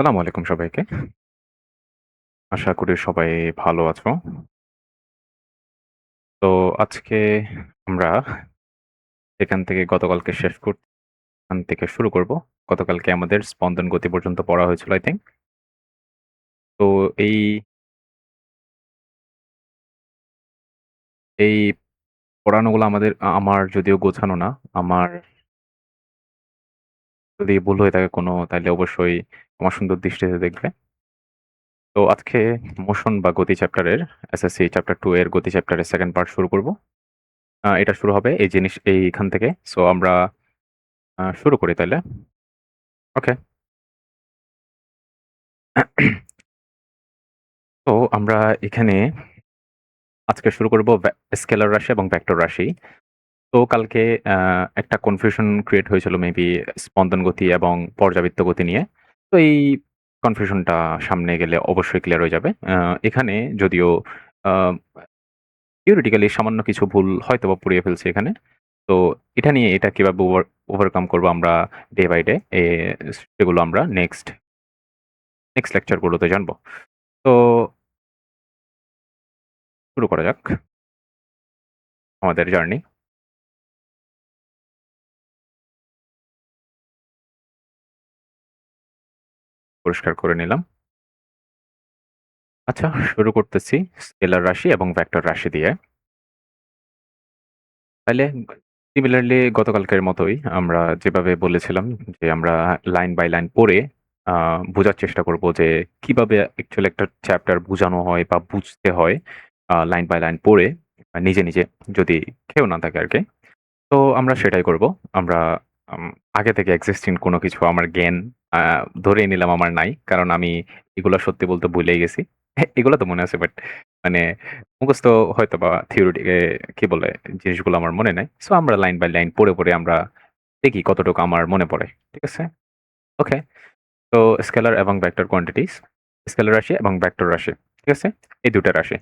আসসালামু আলাইকুম সবাইকে। আশা করি সবাই ভালো আছো। তো আজকে আমরা যেখান থেকে গতকালকে শেষ সেখান থেকে শুরু করব। গতকালকে আমাদের স্পন্দন গতি পর্যন্ত পড়া হয়েছিল I think। তো এই এই পড়ানোগুলো আমার যদিও গোছানো না। আমার যদি ভুল হয়ে থাকে কোনো তাইলে অবশ্যই ক্ষমা সুন্দর দৃষ্টিতে দেখবে। তো আজকে মোশন বা গতি চ্যাপ্টারের এসএসসি চ্যাপ্টার 2 এর গতি চ্যাপ্টারের 2nd পার্ট শুরু করব। এটা শুরু হবে এইখান থেকে। সো আমরা শুরু করি তাইলে। ওকে। তো আমরা এখানে আজকে শুরু করব স্কেলার রাশি এবং ভেক্টর রাশি। তো কালকে আ একটা কনফিউশন ক্রিয়েট হয়েছিল মেবি স্পন্দন গতি এবং পর্যাবৃত্ত গতি নিয়ে। তো এই কনফিউশনটা সামনে গেলে অবশ্যই ক্লিয়ার হয়ে যাবে। এখানে যদিও আ থিওরিটিক্যালি সামান্য কিছু ভুল হয়তোবা পুড়িয়ে ফেলছি এখানে। তো এটা কিভাবে ওভারকাম করব আমরা ডে বাই ডে সেগুলো আমরা নেক্সট লেকচার গুলোতে জানব। তো শুরু করা যাক আমাদের জার্নি। পরিষ্কার করে নিলাম। আচ্ছা, শুরু করতেছি স্কেলার রাশি এবং ভেক্টর রাশি দিয়ে। তাইলে সিমিলারলি গতকালকের মতোই আমরা যেভাবে বলেছিলাম যে আমরা লাইন বাই লাইন পড়ে আ বোঝার চেষ্টা করব যে কিভাবে অ্যাকচুয়ালি একটা চ্যাপ্টার বুঝানো হয় বা বুঝতে হয় লাইন বাই লাইন পড়ে নিজে যদি কেউ না থাকে আরকি। তো আমরা সেটাই করব। আমরা আম আগে থেকে এক্সিস্টিং কোনো কিছু আমার জ্ঞান আ ধরেই নিলাম আমার নাই। কারণ আমি এগুলা সত্যি বলতে ভুলেই গেছি। এগুলা তো মনে আছে বাট মানে মুখস্থ হয়তোবা থিওরিটি কি বলে জিনিসগুলো আমার মনে নাই। সো আমরা লাইন বাই লাইন পড়ে আমরা দেখি কতটুকু আমার মনে পড়ে। ঠিক আছে? ওকে। তো স্কেলার এবং ভেক্টর কোয়ান্টিটিস, স্কেলার রাশি এবং ভেক্টর রাশি। ঠিক আছে? এই ২ টা রাশি।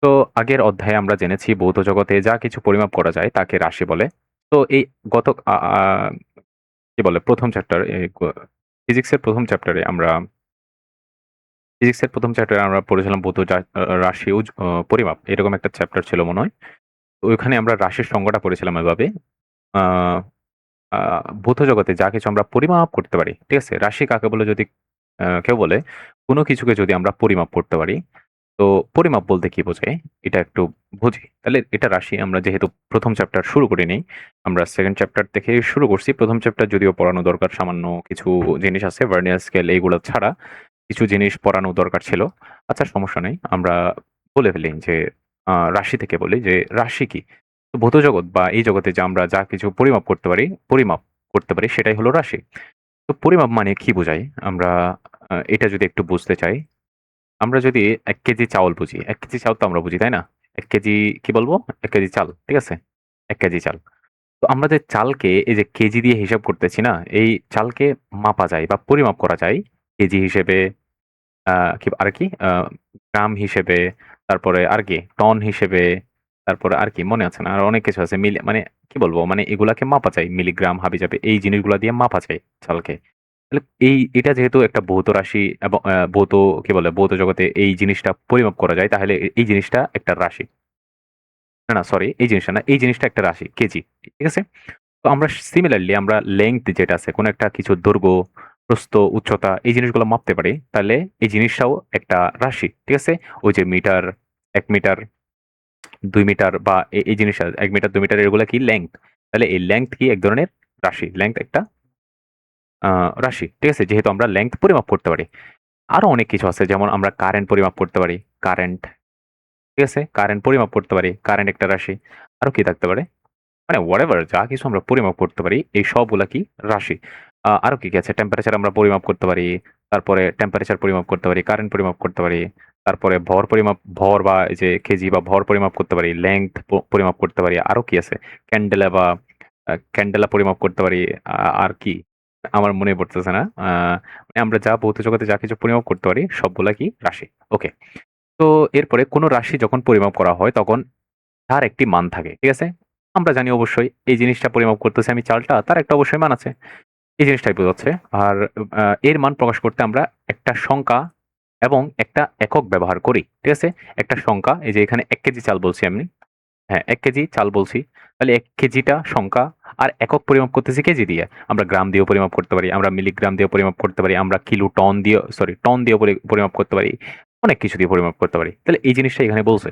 তো আগের অধ্যায়ে আমরা জেনেছি ভৌত জগতে যা কিছু পরিমাপ করা যায় তাকে রাশি বলে। তো এই গত আ আ কি বলে ১ম চ্যাপ্টার ফিজিক্সের ১ম চ্যাপ্টারে আমরা পড়েছিলাম ভৌত রাশি পরিমাপ। এরকম একটা চ্যাপ্টার ছিল মনে হয়। তো ওইখানে আমরা রাশির সংজ্ঞাটা পড়েছিলাম এভাবে। আ আ ভৌত জগতে যা কিছু আমরা পরিমাপ করতে পারি, ঠিক আছে? রাশি কাকে বলে যদি কেউ বলে, কোন কিছুকে যদি আমরা পরিমাপ করতে পারি, তো পরিমাপ বলতে কি বোঝায়? এটা একটু বুঝি। তাহলে এটা রাশি আমরা যেহেতু ১ম চ্যাপ্টার শুরু করিনি, আমরা 2nd চ্যাপ্টার থেকে শুরু করছি। ১ম চ্যাপ্টার যদিও পড়ানো দরকার সামান্য কিছু জিনিস আছে, ভার্নিয়ার স্কেল এইগুলো ছাড়া কিছু জিনিস পড়ানো দরকার ছিল। আচ্ছা সমস্যা নাই। আমরা বলে ফেলি যে রাশি থেকে বলি যে রাশি কি? তো ভৌত জগৎ বা এই জগতে যে আমরা যা কিছু পরিমাপ করতে পারি সেটাই হলো রাশি। তো পরিমাপ মানে কি বোঝায়? আমরা এটা যদি একটু বুঝতে চাই, আমরা যদি ১ কেজি চাউল বুঝি, ১ কেজি চাউল তো আমরা বুঝি, তাই না? ১ কেজি কি বলবো? ১ কেজি চাল, ঠিক আছে? ১ কেজি চাল। তো আমরা যে চালকে এই যে কেজি দিয়ে হিসাব করতেছি না? এই চালকে মাপা যায় বা পরিমাপ করা যায় কেজি হিসেবে আ কি আর কি? গ্রাম হিসেবে, তারপরে আর কি? টন হিসেবে, তারপরে আর কি? মনে আছে না? আর অনেক কিছু আছে। মানে কি বলবো? মানে এগুলাকে মাপা যায়। মিলিগ্রাম, হাবিজাবি এই জিনিসগুলা দিয়ে মাপা যায় চালকে। তাহলে এটা যেহেতু একটা ভৌত রাশি এবং কি বলে? ভৌত জগতে এই জিনিসটা পরিমাপ করা যায় তাহলে এই জিনিসটা একটা রাশি। না, সরি এই জিনিসটা না। এই জিনিসটা একটা রাশি, কেজি। ঠিক আছে? তো আমরা সিমিলারলি আমরা লেংথ যেটা আছে কোন একটা কিছুর দৈর্ঘ্য, প্রস্থ, উচ্চতা এই জিনিসগুলো মাপতে পারি। তাহলে এই জিনিসটাও একটা রাশি। ঠিক আছে? ওই যে মিটার, ১ মিটার, ২ মিটার বা এই জিনিসটা ১ মিটার, ২ মিটার এগুলা কি লেংথ। তাহলে এই লেংথ কি এক ধরনের রাশি। লেংথ একটা আ রাশি। ঠিক আছে? যেহেতু আমরা লেংথ পরিমাপ করতে পারি। আরো অনেক কিছু আছে যেমন আমরা কারেন্ট পরিমাপ করতে পারি। কারেন্ট, ঠিক আছে? কারেন্ট পরিমাপ করতে পারি। কারেন্ট একটা রাশি। আরো কি থাকতে পারে? মানে হোয়াটএভার যা কিছু আমরা পরিমাপ করতে পারি, এই সবগুলা কি রাশি। আরো কি আছে? টেম্পারেচার আমরা পরিমাপ করতে পারি। তারপরে টেম্পারেচার পরিমাপ করতে পারি, কারেন্ট পরিমাপ করতে পারি। তারপরে ভর বা এই যে কেজি বা ভর পরিমাপ করতে পারি, লেংথ পরিমাপ করতে পারি। আরো কি আছে? ক্যান্ডেলা বা ক্যান্ডেলা পরিমাপ করতে পারি। আর কি? আমার মনে পড়তেছে না। মানে আমরা যা ভৌত জগতে যা কিছু পরিমাপ করতে পারি সবগুলা কি রাশি। ওকে। তো এরপরে কোন রাশি যখন পরিমাপ করা হয় তখন তার একটি মান থাকে। ঠিক আছে? আমরা জানি অবশ্যই এই জিনিসটা পরিমাপ করতেছি আমি চালটা, তার একটা অবশ্যই মান আছে। এই জিনিসটাই বোঝাচ্ছে। আর এর মান প্রকাশ করতে আমরা একটা সংখ্যা এবং একটা একক ব্যবহার করি। ঠিক আছে? একটা সংখ্যা, এই যে এখানে ১ কেজি চাল বলছি আমি। হ্যাঁ, ১ কেজি চাল বলছি। তাহলে ১ কেজিটা সংখ্যা, আর একক পরিমাপ করতেছি কেজি দিয়ে। আমরা গ্রাম দিয়েও পরিমাপ করতে পারি, আমরা মিলিগ্রাম দিয়েও পরিমাপ করতে পারি, আমরা কিলো, টন দিয়ে টন দিয়েও পরিমাপ করতে পারি। অনেক কিছু দিয়ে পরিমাপ করতে পারি। তাহলে এই জিনিসটা এখানে বলছে।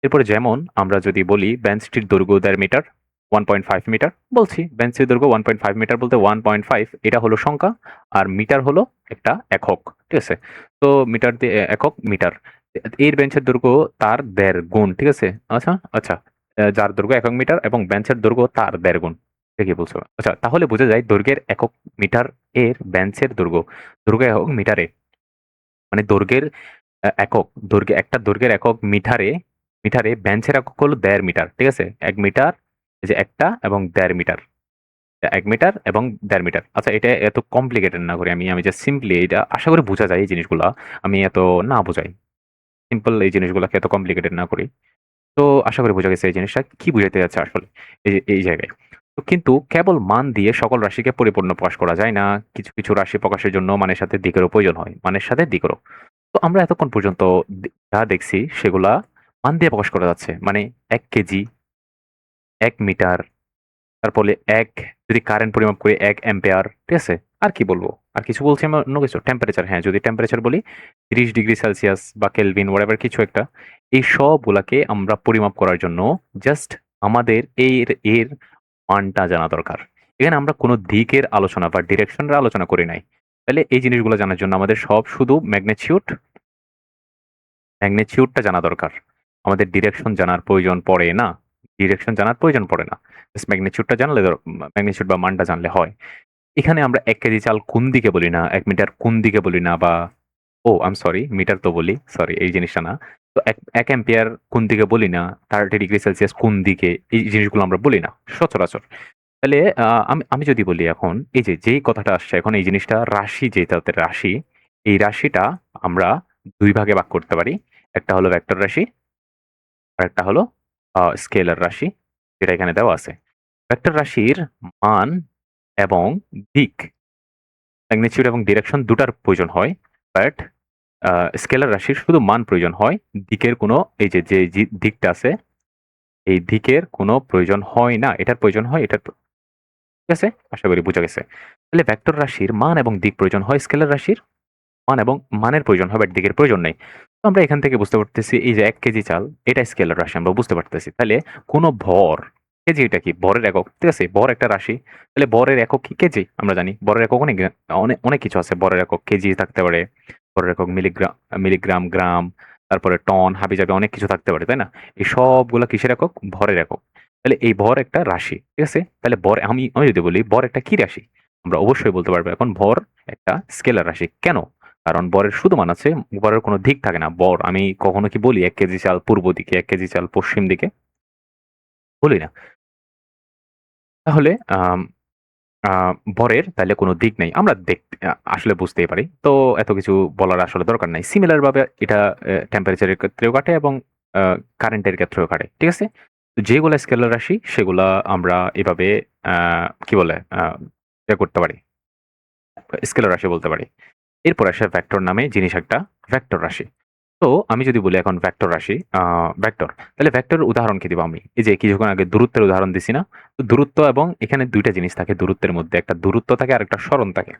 এরপরে যেমন আমরা যদি বলি বেঞ্চটির দৈর্ঘ্য ১.৫ মিটার, ১.৫ মিটার বলছি। বেঞ্চের দৈর্ঘ্য ১.৫ মিটার বলতে ১.৫ এটা হলো সংখ্যা, আর মিটার হলো একটা একক। ঠিক আছে? তো মিটার দিয়ে একক মিটার। এর বেঞ্চের দৈর্ঘ্য তার ১.৫ গুণ। ঠিক আছে? আচ্ছা, আচ্ছা। যার দৈর্ঘ্য একক মিটার এবং বেঞ্চের দৈর্ঘ্য তার ১.৫ গুণ। এটা কি বলছো? আচ্ছা, তাহলে বোঝা যায় দৈর্ঘ্যের একক মিটার এর বেঞ্চের দৈর্ঘ্য। দৈর্ঘ্য একক মিটারে, মানে দৈর্ঘ্যের একটা দৈর্ঘ্যের একক মিটারে, বেঞ্চের একক হলো ১.৫ মিটার। ঠিক আছে? ১ মিটার, এই যে একটা এবং ১.৫ মিটার। ১ মিটার এবং ১.৫ মিটার। আচ্ছা, এটা এত কমপ্লিকেটেড না করি আমি জাস্ট সিম্পলি এটা আশা করি বোঝা যায় এই জিনিসগুলা। আমি এত না বোঝাই। সিম্পল এই জিনিসগুলাকে এত কমপ্লিকেটেড না করি। তো আশা করি বোঝা গেছে এই জিনিসটা কি বুঝাইতে যাচ্ছে আসলে এই জায়গায়। তো কিন্তু কেবল মান দিয়ে সকল রাশিকে পরিপূর্ণ প্রকাশ করা যায় না। কিছু, কিছু রাশি প্রকাশের জন্য মানের সাথে দিকেরও প্রয়োজন হয়। মানের সাথে দিকেরও। তো আমরা এতক্ষণ পর্যন্ত যা দেখছি সেগুলা মান দিয়ে প্রকাশ করা যাচ্ছে। মানে ১ কেজি, ১ মিটার, তারপরে যদি কারেন্ট পরিমাপ করি ১ অ্যাম্পিয়ার। ঠিক আছে? আর কি বলবো? আর কিছু বলছি আমরা অন্য কিছু? টেম্পারেচার, হ্যাঁ, যদি টেম্পারেচার বলি ৩০ ডিগ্রি সেলসিয়াস বা কেলভিন হোয়াটএভার কিছু একটা। এই সবগুলাকে আমরা পরিমাপ করার জন্য জাস্ট আমাদের এর মানটা জানা দরকার। এখানে আমরা কোন দিকের আলোচনা বা ডিরেকশন এর আলোচনা করি নাই। তাহলে এই জিনিসগুলো জানার জন্য আমাদের শুধু ম্যাগনিটিউডটা জানা দরকার। আমাদের ডিরেকশন জানার প্রয়োজন পড়ে না। জাস্ট ম্যাগনিটিউডটা জানলে ম্যাগনিটিউড বা মানটা জানলে হয়। এখানে আমরা ১ কেজি চাল কোন দিকে বলি না, ১ মিটার কোন দিকে বলি না, বা আই এম সরি, মিটার তো বলি। সরি, এই জিনিসটা না। তো ১ অ্যাম্পিয়ার কোন দিকে বলি না, ৩০ ডিগ্রি সেলসিয়াস কোন দিকে, এই জিনিসগুলো আমরা বলি না সচরাচর। তাহলে আমি আমি যদি বলি এখন এই যে যেই কথাটা আসছে এখন এই জিনিসটা রাশি, যেটাতে রাশি, এই রাশিটা আমরা ২ ভাগে ভাগ করতে পারি। একটা হলো ভেক্টর রাশি, আরেকটা হলো স্কেলার রাশি, যেটা এখানে দেওয়া আছে। ভেক্টর রাশির মান এবং দিক, ম্যাগনিটিউড এবং ডিরেকশন দুটার প্রয়োজন হয়। বাট স্কেলার রাশির শুধু মান প্রয়োজন হয়। দিকের কোনো, এই যে দিকটা আছে, এই দিকের কোনো প্রয়োজন হয় না। এটার প্রয়োজন হয় এটার। ঠিক আছে? আশা করি বুঝা গেছে। তাহলে ভেক্টর রাশির মান এবং দিক প্রয়োজন হয়, স্কেলার রাশির মান এবং মানের প্রয়োজন হয়, বাট দিকের প্রয়োজন নেই। তো আমরা এখান থেকে বুঝতে পারতেছি এই যে ১ কেজি চাল, এটা স্কেলার রাশি আমরা বুঝতে পারতেছি। তাহলে কোনো ভর, কেজি এটা কি? ভরের একক। ঠিক আছে? ভর একটা রাশি। তাহলে ভরের একক কি? কেজি। আমরা জানি ভরের একক অনেক অনেক অনেক কিছু আছে। ভরের একক কেজি থাকতে পারে, ভরের একক মিলিগ্রাম, গ্রাম, তারপরে টন, হাবিজাবি অনেক কিছু থাকতে পারে, তাই না? এই সবগুলা কিসের একক? ভরের একক। তাহলে এই ভর একটা রাশি। ঠিক আছে? তাহলে ভর, আমি আমি যদি বলি ভর একটা কি রাশি? আমরা অবশ্যই বলতে পারবো এখন ভর একটা স্কেলার রাশি। কেন? কারণ বরের শুধু মান আছে, বরের কোনো দিক থাকে না। বর আমি কখনো কি বলি ১ কেজি চাল পূর্ব দিকে, ১ কেজি চাল পশ্চিম দিকে? বলি না। তাহলে আ ভরের তাইলে কোনো দিক নেই। আমরা আসলে বুঝতেই পারি। তো এত কিছু বলার আসলে দরকার নাই। সিমিলার ভাবে এটা টেম্পারেচার এর ক্ষেত্রেও খাটে এবং আ কারেন্টের ক্ষেত্রেও খাটে। ঠিক আছে? তো যেগুলা স্কেলার রাশি সেগুলা আমরা এভাবে আ কি বলে করতে পারি। স্কেলার রাশি বলতে পারি। এরপর আসে ভেক্টর নামে জিনিস একটা, ভেক্টর রাশি। তো আমি যদি বলি এখন ভেক্টর রাশি, ভেক্টর। তাহলে ভেক্টরের উদাহরণ কি দিব আমি? এই যে কিছুক্ষণ আগে দূরত্বের উদাহরণ দিছি না? তো দূরত্ব, এবং এখানে ২ টা জিনিস থাকে দূরত্বের মধ্যে। একটা দূরত্ব থাকে আরেকটা সরণ থাকে।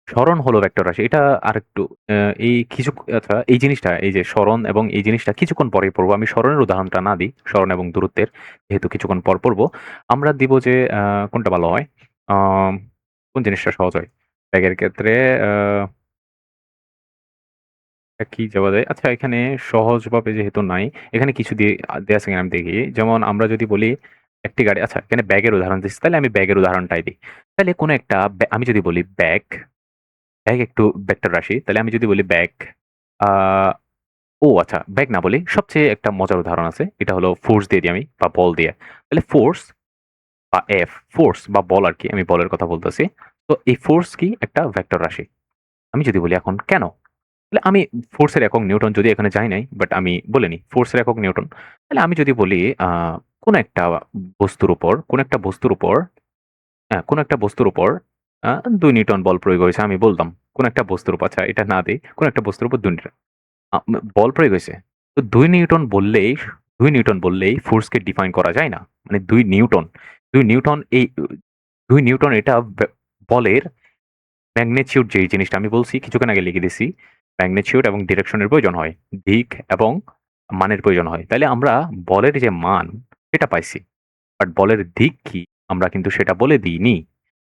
সরণ হলো ভেক্টর রাশি। এটা আরেকটু আ এই কিছু আচ্ছা, এই জিনিসটা, এই যে সরণ এবং এই জিনিসটা কিছুক্ষণ পরেই পড়ব। আমি সরণের উদাহরণটা না দিই। সরণ এবং দূরত্বের যেহেতু কিছুক্ষণ পর পড়ব। আমরা দিব যে কোনটা ভালো হয়? আম কোন জিনিসটা সহজ হয়? ব্যাগের ক্ষেত্রে আ কি যাওয়া যায়? আচ্ছা, এখানে সহজভাবে যেহেতু নাই, এখানে কিছু দেয়া আছে কিনা আমি দেখি। যেমন আমরা যদি বলি একটি গাড়ি, আচ্ছা এখানে ব্যাগের উদাহরণ দিচ্ছি, তাহলে আমি ব্যাগের উদাহরণটাই দিই। তাহলে কোন একটা আমি যদি বলি ব্যাগ, একটু ভেক্টর রাশি। তাহলে আমি যদি বলি ব্যাগ, আ আচ্ছা ব্যাগ না বলি, সবচেয়ে একটা মজার উদাহরণ আছে। এটা হলো ফোর্স দিয়ে দিই আমি, বা বল দিয়ে। তাহলে ফোর্স বা ফোর্স বা বল আরকি, আমি বলের কথা বলতেছি। তো এই ফোর্স কি? একটা ভেক্টর রাশি। আমি যদি বলি এখন কেন? তাহলে আমি ফোর্সের একক নিউটন, যদিও এখানে যাই নাই, বাট আমি বলে নিই ফোর্সের একক নিউটন। তাহলে আমি যদি বলি কোন একটা বস্তুর উপর হ্যাঁ, কোনো একটা বস্তুর উপর ২ নিউটন বল প্রয়োগ হয়েছে আমি বললাম। কোনো একটা বস্তুর উপর, আচ্ছা এটা না দেই, কোনো একটা বস্তুর উপর ২ নিউটন বল প্রয়োগ হইছে। তো ২ নিউটন বললেই ফোর্সকে ডিফাইন করা যায় না। মানে ২ নিউটন। ২ নিউটন এই ২ নিউটন এটা বলের ম্যাগনিটিউড যেই জিনিসটা আমি বলছি কিছুক্ষণ আগে লিখে দিছি। ম্যাগনিটিউড এবং ডিরেকশনের প্রয়োজন হয়। দিক এবং মানের প্রয়োজন হয়। তাইলে আমরা বলের যে মান সেটা পাইছি। বাট বলের দিক কি আমরা কিন্তু সেটা বলে দিইনি।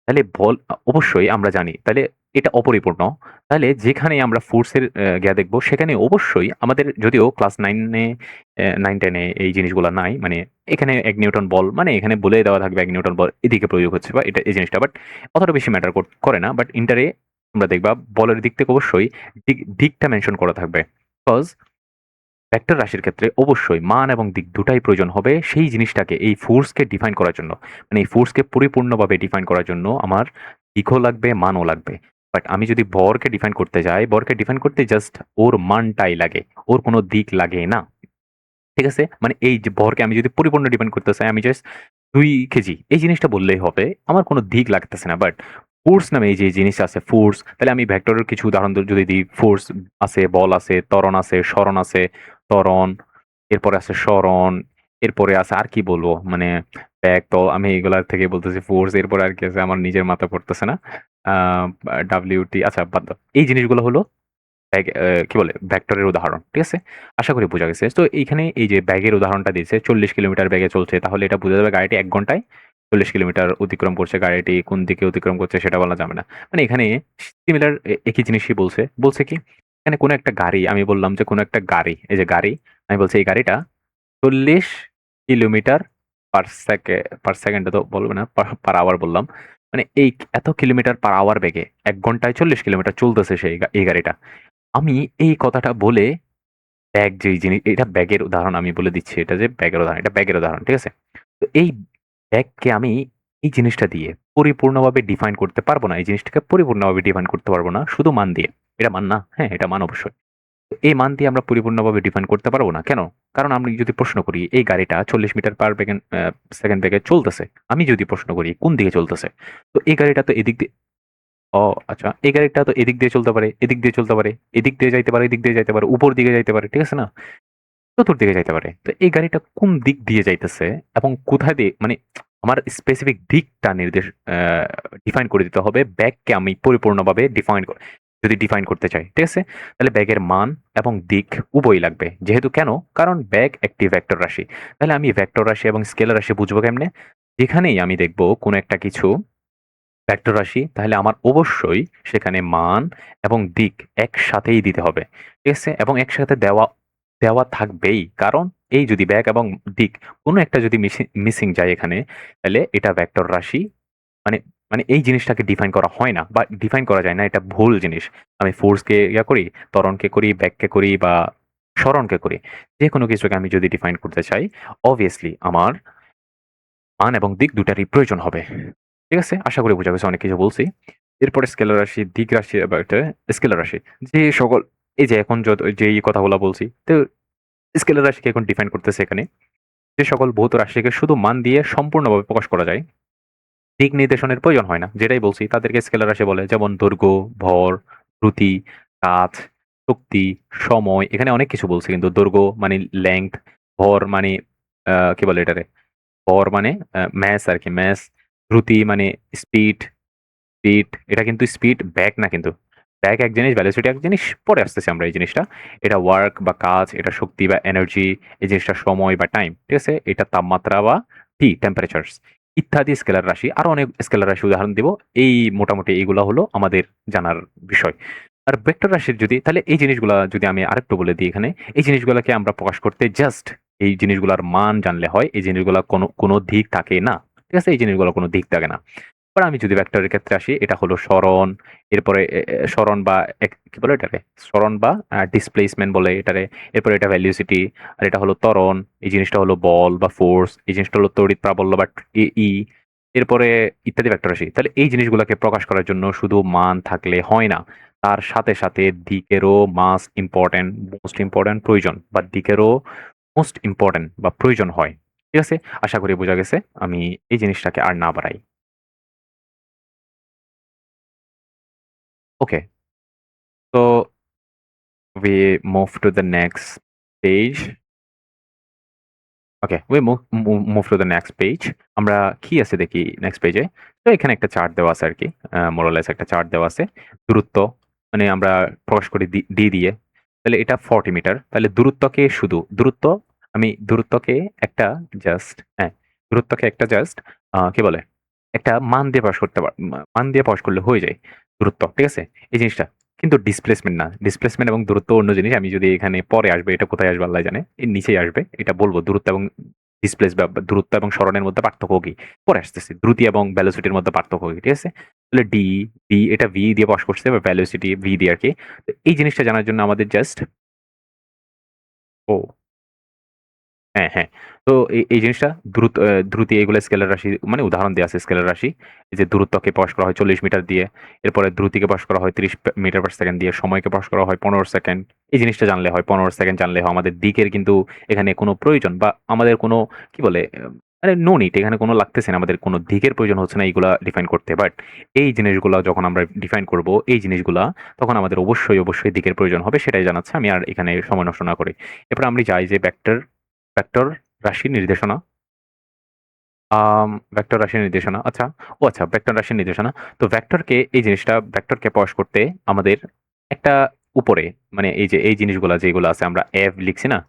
তাহলে বল অবশ্যই আমরা জানি। তাইলে এটা অপরিপূর্ণ। তাহলে যেখানেই আমরা ফোর্সের দেখব সেখানে অবশ্যই আমাদের যদিও ক্লাস 9 এ 9-10 এ এই জিনিসগুলা নাই। মানে এখানে ১ নিউটন বল মানে এখানে বলে দেওয়া থাকবে ১ নিউটন বল এদিকে প্রয়োগ হচ্ছে বা এটা এই জিনিসটা। বাট অতটা বেশি ম্যাটার করে না। বাট ইন্টারে তোমরা দেখবা বলের দিক থেকে অবশ্যই দিকটা মেনশন করা থাকবে। বিকজ ভেক্টর রাশির ক্ষেত্রে অবশ্যই মান এবং দিক দুটাই প্রয়োজন হবে সেই জিনিসটাকে এই ফোর্সকে ডিফাইন করার জন্য। মানে এই ফোর্সকে পরিপূর্ণভাবে ডিফাইন করার জন্য আমার দিকও লাগবে, মানও লাগবে। বাট আমি যদি ভরকে ডিফাইন করতে যাই, ভরকে ডিফাইন করতে জাস্ট ওর মানটাই লাগে। ওর কোনো দিক লাগে না। ঠিক আছে? মানে এই যে ভরকে আমি যদি পরিপূর্ণ ডিপেন্ড করতে চাই, আমি জাস্ট ২ কেজি এই জিনিসটা বললেই হবে। আমার কোনো দিক লাগতেছে না। বাট ফোর্স নামে এই যে জিনিস আছে ফোর্স, তাহলে আমি ভেক্টরের কিছু উদাহরণ যদি দিই, ফোর্স আছে, বল আছে, ত্বরণ আছে, সরণ আছে, ত্বরণ, এরপরে আছে সরণ, এরপরে আছে আর কি বলবো? মানে ব্যাক, তল আমি এগুলার থেকে বলতেছি ফোর্স, এরপরে আর কি আছে আমার নিজের মাথায় পড়তেছে না। আ WT আচ্ছা বাদ দাও। এই জিনিসগুলো হলো কি বলে ভেক্টরের উদাহরণ। ঠিক আছে? আশা করি বোঝা গেছে। তো এইখানে এই যে ব্যাগের উদাহরণটা দিয়েছে ৪০ কিলোমিটার বেগে চলছে। তাহলে এটা বোঝা যাবে গাড়িটি ১ ঘন্টায় ৪০ কিলোমিটার অতিক্রম করছে। গাড়িটি কোন দিকে অতিক্রম করছে সেটা বলা যাবে না। মানে এখানে সিমিলার একই জিনিসই বলছে। বলছে কি? এখানে কোন একটা গাড়ি আমি বললাম যে কোন একটা গাড়ি, এই যে গাড়ি, আমি বলছি এই গাড়িটা ৪০ কিলোমিটার পার সেকেন্ডে তো বলব না, পার আওয়ার বললাম। মানে এই এত কিলোমিটার পার আওয়ার বেগে ১ ঘন্টায় ৪০ কিলোমিটার চলতেছে এই গাড়িটা। আমি এই কথাটা বলে ব্যাগ যেই জিনিস এটা ব্যাগের উদাহরণ আমি বলে দিচ্ছি এটা যে ব্যাগের উদাহরণ, এটা ব্যাগের উদাহরণ। ঠিক আছে? তো এই ব্যাগকে আমি এই জিনিসটা দিয়ে পরিপূর্ণভাবে ডিফাইন করতে পারব না। এই জিনিসটাকে পরিপূর্ণভাবে ডিফাইন করতে পারব না শুধু মান দিয়ে। এটা মান না? হ্যাঁ, এটা মান অবশ্যই। তো এই মান দিয়ে আমরা পরিপূর্ণভাবে ডিফাইন করতে পারব না। কেন? কারণ আমি যদি প্রশ্ন করি এই গাড়িটা ৪০ মিটার পার সেকেন্ড বেগে চলতেছে। আমি যদি প্রশ্ন করি কোন দিকে চলতেছে? তো এই গাড়িটা তো এদিক দিয়ে ও আচ্ছা। এই গাড়িটা তো এদিক দিয়ে চলতে পারে, এদিক দিয়ে চলতে পারে, এদিক দিয়ে যাইতে পারে, এদিক দিয়ে যাইতে পারে, উপর দিকে যাইতে পারে। ঠিক আছে না? চতুর্দিকে যাইতে পারে। তো এই গাড়িটা কোন দিক দিয়ে যাইতেছে এবং কোথায় দিয়ে মানে আমার স্পেসিফিক দিকটা ডিফাইন করে দিতে হবে। ব্যাগকে আমি পরিপূর্ণভাবে যদি ডিফাইন করতে চাই। ঠিক আছে? তাহলে ব্যাগের মান এবং দিক উভয়ই লাগবে। যেহেতু কেন? কারণ ব্যাগ একটি ভেক্টর রাশি। তাহলে আমি ভেক্টর রাশি এবং স্কেলার রাশি বুঝবো কেমনে? যেখানেই আমি দেখব কোন একটা কিছু ভেক্টর রাশি তাহলে আমার অবশ্যই সেখানে মান এবং দিক একসাথেই দিতে হবে। ঠিক আছে? এবং একসাথে দেওয়া দেওয়া থাকবেই। কারণ এই যদি ব্যাগ এবং দিক কোন একটা যদি মিসিং যায় এখানে, তাহলে এটা ভেক্টর রাশি মানে মানে এই জিনিসটাকে ডিফাইন করা হয় না বা ডিফাইন করা যায় না। এটা ভুল জিনিস। আমি ফোর্সকে করি, ত্বরণকে করি, ব্যাগকে করি বা সরণকে করি। যেকোনো কিছুকে আমি যদি ডিফাইন করতে চাই, obviously আমার মান এবং দিক দুটারই প্রয়োজন হবে। ঠিক আছে? আশা করি বোঝা গেছে অনেক কিছু বলছি। এরপরে স্কেলার রাশি, দিক রাশি বা একটা স্কেলার রাশি। যে সকল এই যে এখন যেই কথাগুলা বলছি, তো স্কেলার রাশিকে এখন ডিফাইন করতেছে এখানে। যে সকল ভৌত রাশিকে শুধু মান দিয়ে সম্পূর্ণভাবে প্রকাশ করা যায়, দিক নির্দেশনের প্রয়োজন হয় না। যেটাই বলছি তাদেরকে স্কেলার রাশি বলে। যেমন দৈর্ঘ্য, ভর, দ্রুতি, কাজ, শক্তি, সময়। এখানে অনেক কিছু বলছি কিন্তু দৈর্ঘ্য মানে লেংথ, ভর মানে কি বলে এটারে? ভর মানে ম্যাস আরকি ম্যাস, দ্রুতি মানে স্পিড, এটা কিন্তু স্পিড ব্যাক না কিন্তু। ব্যাক এক জিনিস, ভেলোসিটি এক জিনিস। পরে আসতেছি আমরা এই জিনিসটা। এটা ওয়ার্ক বা কাজ, এটা শক্তি বা এনার্জি, এই জিনিসটা সময় বা টাইম। ঠিক আছে? এটা তাপমাত্রা বা টেম্পারেচারস ইত্যাদি স্কেলার রাশি। আরো অনেক স্কেলার রাশি উদাহরণ দিব। এই মোটামুটি এগুলা হলো আমাদের জানার বিষয়। আর ভেক্টর রাশির যদি তাহলে এই জিনিসগুলা যদি আমি আরেকটু বলে দিই এখানে, এই জিনিসগুলাকে আমরা প্রকাশ করতে জাস্ট এই জিনিসগুলার মান জানলে হয়। এই জিনিসগুলা কোনো দিক থাকে না। ঠিক আছে? এই জিনিসগুলো কোনো দিক থাকে না। এবার আমি যদি ভেক্টরের ক্ষেত্রে আসি, এটা হলো সরণ, এরপরে সরণ বা কি বলে এটারে? সরণ বা ডিসপ্লেসমেন্ট বলে এটারে। এরপরে এটা ভেলোসিটি, আর এটা হলো ত্বরণ, এই জিনিসটা হলো বল বা ফোর্স, এই জিনিসটা হলো তড়িৎ প্রাবল্য বা ই। এরপরে ইত্যাদি ভেক্টর রাশি। তাহলে এই জিনিসগুলাকে প্রকাশ করার জন্য শুধু মান থাকলে হয় না। তার সাথে, সাথে দিকেরও মোস্ট ইম্পোর্টেন্ট প্রয়োজন বা দিকেরও মোস্ট ইম্পোর্টেন্ট বা প্রয়োজন হয়। ঠিক আছে? আশা করি বোঝা গেছে। আমি এই জিনিসটাকে আর না বাড়াই। Okay, so we move to the next page. Okay, we move to the next page. আমরা কি আছে দেখি নেক্সট পেজে। তো এখানে একটা চার্ট দেওয়া আছে আরকি। মোরালেস একটা চার্ট দেওয়া আছে। দূরত্ব মানে আমরা প্রকাশ করি ডি দিয়ে। তাহলে এটা 40 মিটার। তাহলে দূরত্বকে শুধু আমি দূরত্বকে একটা দূরত্বকে একটা জাস্ট কি বলে? একটা মান দিয়ে প্রকাশ করতে মান দিয়ে প্রকাশ করলে হয়ে যায় দূরত্ব। ঠিক আছে? এই জিনিসটা। কিন্তু ডিসপ্লেসমেন্ট না। ডিসপ্লেসমেন্ট এবং দূরত্ব অন্য জিনিস। আমি যদি এখানে পরে আসবে, এটা কোথায় আসবে আল্লাহ জানে। এর নিচেই আসবে। এটা বলব দূরত্ব এবং দূরত্ব এবং সরণের মধ্যে পার্থক্য কি? পরে আসতেছি। দ্রুতি এবং ভেলোসিটির মধ্যে পার্থক্য কি? ঠিক আছে? তাহলে এটা ভি দিয়ে প্রকাশ করছে বা ভেলোসিটি ভি দিয়ে আরকি। তো এই জিনিসটা জানার জন্য আমাদের জাস্ট ও হ্যাঁ, হ্যাঁ। তো এই জিনিসটা দ্রুতি এগুলা স্কেলার রাশি মানে উদাহরণ দেয়া আছে স্কেলার রাশি। এই যে দূরত্বকে প্রকাশ করা হয় ৪০ মিটার দিয়ে। এরপরে দ্রুতিকে প্রকাশ করা হয় ৩০ মিটার পার সেকেন্ড দিয়ে। সময়কে প্রকাশ করা হয় ১৫ সেকেন্ড। এই জিনিসটা জানলে হয় ১৫ সেকেন্ড জানলে হয়। আমাদের দিকের কিন্তু এখানে কোনো প্রয়োজন বা আমাদের কোনো কি বলে মানে নো নিড এখানে কোনো লাগতেছে না। আমাদের কোনো দিকের প্রয়োজন হচ্ছে না এইগুলা ডিফাইন করতে। বাট এই জিনিসগুলা যখন আমরা ডিফাইন করব এই জিনিসগুলা তখন আমাদের অবশ্যই দিকের প্রয়োজন হবে সেটাই জানাচ্ছে। আমি আর এখানে সময় নষ্ট না করে। এরপর আমরা যাই যে ভেক্টর রাশির নির্দেশনা। ভেক্টর রাশির নির্দেশনা। আচ্ছা ভেক্টর রাশির নির্দেশনা। তো ভেক্টরকে প্রকাশ করতে আমাদের একটা উপরে মানে এই যে এই জিনিসগুলা যেগুলো আছে আমরা F লিখছি না?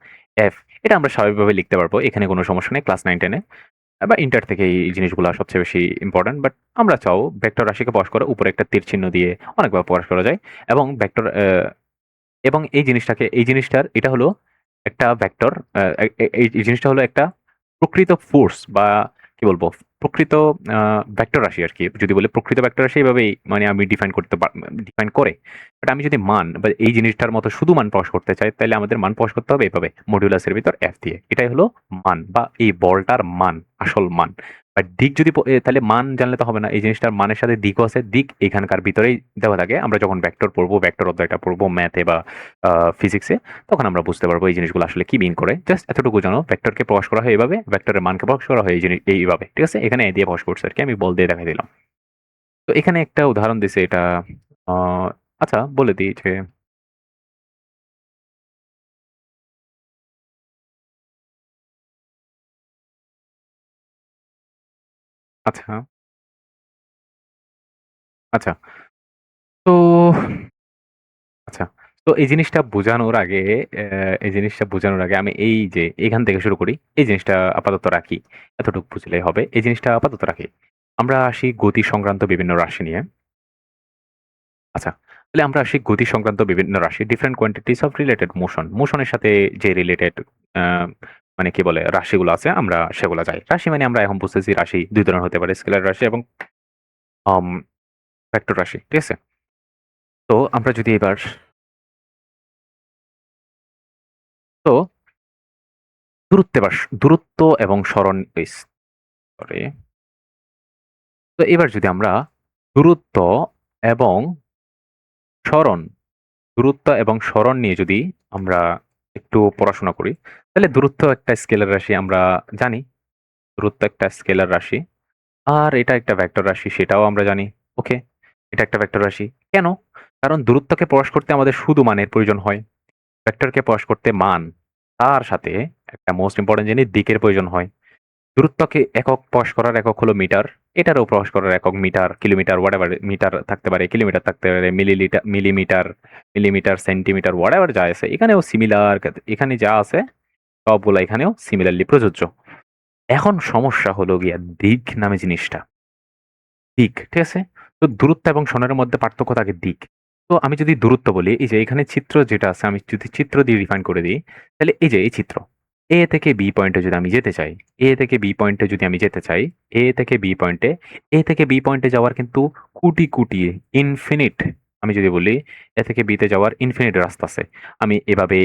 F এটা আমরা স্বাভাবিকভাবে লিখতে পারবো। এখানে কোনো সমস্যা নেই। ক্লাস 9-10 এ বা ইন্টার থেকে এই জিনিসগুলা সবচেয়ে বেশি ইম্পোর্টেন্ট। বাট আমরা চাও ভেক্টর রাশিকে প্রকাশ করে উপরে একটা তীর চিহ্ন দিয়ে অনেকভাবে প্রকাশ করা যায়। এবং এই জিনিসটার এটা হলো একটা ভেক্টর এই জিনিসটা হলো একটা প্রকৃত ফোর্স বা কি বলবো প্রকৃত ভেক্টর রাশি আরকি। যদি বলি প্রকৃত ভেক্টর রাশি এভাবেই মানে আমি ডিফাইন করে। বাট আমি যদি মান বা এই জিনিসটার মতো শুধু মান প্রকাশ করতে চাই তাইলে আমাদের মান প্রকাশ করতে হবে এভাবে মডুলাসের ভিতর F দিয়ে। এটাই হলো মান বা এই বলটার মান, আসল মান। আর দিক যদি তাহলে মান জানলে তো হবে না। এই জিনিসটার মানের সাথে দিকও আছে। দিক এখানকার ভিতরেই দেওয়া থাকে। আমরা যখন ভেক্টর পড়বো, ভেক্টর অধ্যায়টা পড়বো ম্যাথে বা ফিজিক্সে তখন আমরা বুঝতে পারবো এই জিনিসগুলো আসলে কি মিন করে। জাস্ট এতটুকু জানো ভেক্টরকে প্রকাশ করা হয় এভাবে, ভেক্টরের মানকে প্রকাশ করা হয় এইভাবে। ঠিক আছে? এখানে এ দিয়ে প্রকাশ করছে আরকি। আমি বল দিয়ে দেখাই দিলাম। তো এখানে একটা উদাহরণ দিছে এটা আ আচ্ছা বলে দিই যে আচ্ছা, আচ্ছা। তো আচ্ছা। তো এই জিনিসটা বোঝানোর আগে আমি এই যে এখান থেকে শুরু করি। এই জিনিসটা আপাতত রাখি। এতটুকু বুঝলেই হবে। এই জিনিসটা আপাতত রাখি। আমরা আসি গতি সংক্রান্ত বিভিন্ন রাশি নিয়ে। আচ্ছা। তাহলে আমরা আসি গতি সংক্রান্ত বিভিন্ন রাশি different quantities of related motion. মোশনের সাথে যে রিলেটেড আ মানে কি বলে রাশিগুলো আছে আমরা সেগুলা যাই। রাশি মানে আমরা এখন বুঝতেছি রাশি ২ ধরনের হতে পারে। স্কেলার রাশি এবং আম ভেক্টর রাশি। ঠিক আছে? তো আমরা যদি এবার তো দূরত্ব এবং সরণ সরি। তো এবার যদি আমরা দূরত্ব এবং সরণ দূরত্ব এবং সরণ নিয়ে যদি আমরা একটু পড়াশোনা করি, তাহলে দূরত্ব একটা স্কেলার রাশি আমরা জানি। দূরত্ব একটা স্কেলার রাশি। আর এটা একটা ভেক্টর রাশি সেটাও আমরা জানি। ওকে? এটা একটা ভেক্টর রাশি। কেন? কারণ দূরত্বকে প্রকাশ করতে আমাদের শুধু মানের প্রয়োজন হয়। ভেক্টরকে প্রকাশ করতে মান, তার সাথে একটা মোস্ট ইম্পোর্টেন্ট জিনিস দিকের প্রয়োজন হয়। দূরত্বকে প্রকাশ করার একক হলো মিটার। এটারও প্রকাশ করার একক মিটার, কিলোমিটার হোয়াটএভার মিটার থাকতে পারে, কিলোমিটার থাকতে পারে, মিলিমিটার, সেন্টিমিটার হোয়াটএভার যা আছে এখানেও সিমিলার এখানে যা আছে সবগুলা এখানেও সিমিলারলি প্রযোজ্য। এখন সমস্যা হলো গিয়া দিক নামে জিনিসটা। দিক, ঠিক আছে? তো দূরত্ব এবং সরণের মধ্যে পার্থক্য থাকে দিক। তো আমি যদি দূরত্ব বলি, এই যে এখানে চিত্র যেটা আছে আমি যদি চিত্র দিয়ে ডিফাইন করে দিই, তাহলে এই যে এই চিত্র। A থেকে B পয়েন্টে যদি আমি যেতে চাই, A থেকে B পয়েন্টে যদি আমি যেতে চাই, A থেকে B পয়েন্টে, A থেকে B পয়েন্টে যাওয়ার কিন্তু কোটি ইনফিনিট আমি যদি বলি A থেকে B তে যাওয়ার ইনফিনিট রাস্তা আছে। আমি এভাবে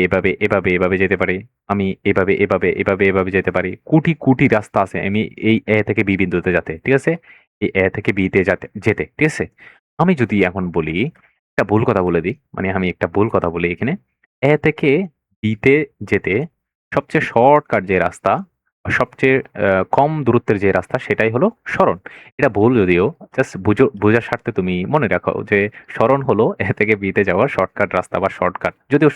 যেতে পারি। আমি এভাবে যেতে পারি। কোটি রাস্তা আছে আমি এই A থেকে B বিন্দুতে যেতে। ঠিক আছে? এই A থেকে B তে যেতে। ঠিক আছে? আমি যদি এখন বলি, একটা ভুল কথা বলে দিই। মানে আমি একটা ভুল কথা বলি এখানে। A থেকে B তে যেতে সবচেয়ে শর্টকাট যে রাস্তা সবচেয়ে কম দূরত্বের যে রাস্তা সেটাই হলো সরণ। এটা ভুল যদিও, জাস্ট বোঝার স্বার্থে তুমি মনে রাখো যে সরণ হলো এ থেকে বি তে যাওয়ার শর্টকাট রাস্তা বা শর্টকাট। যদিও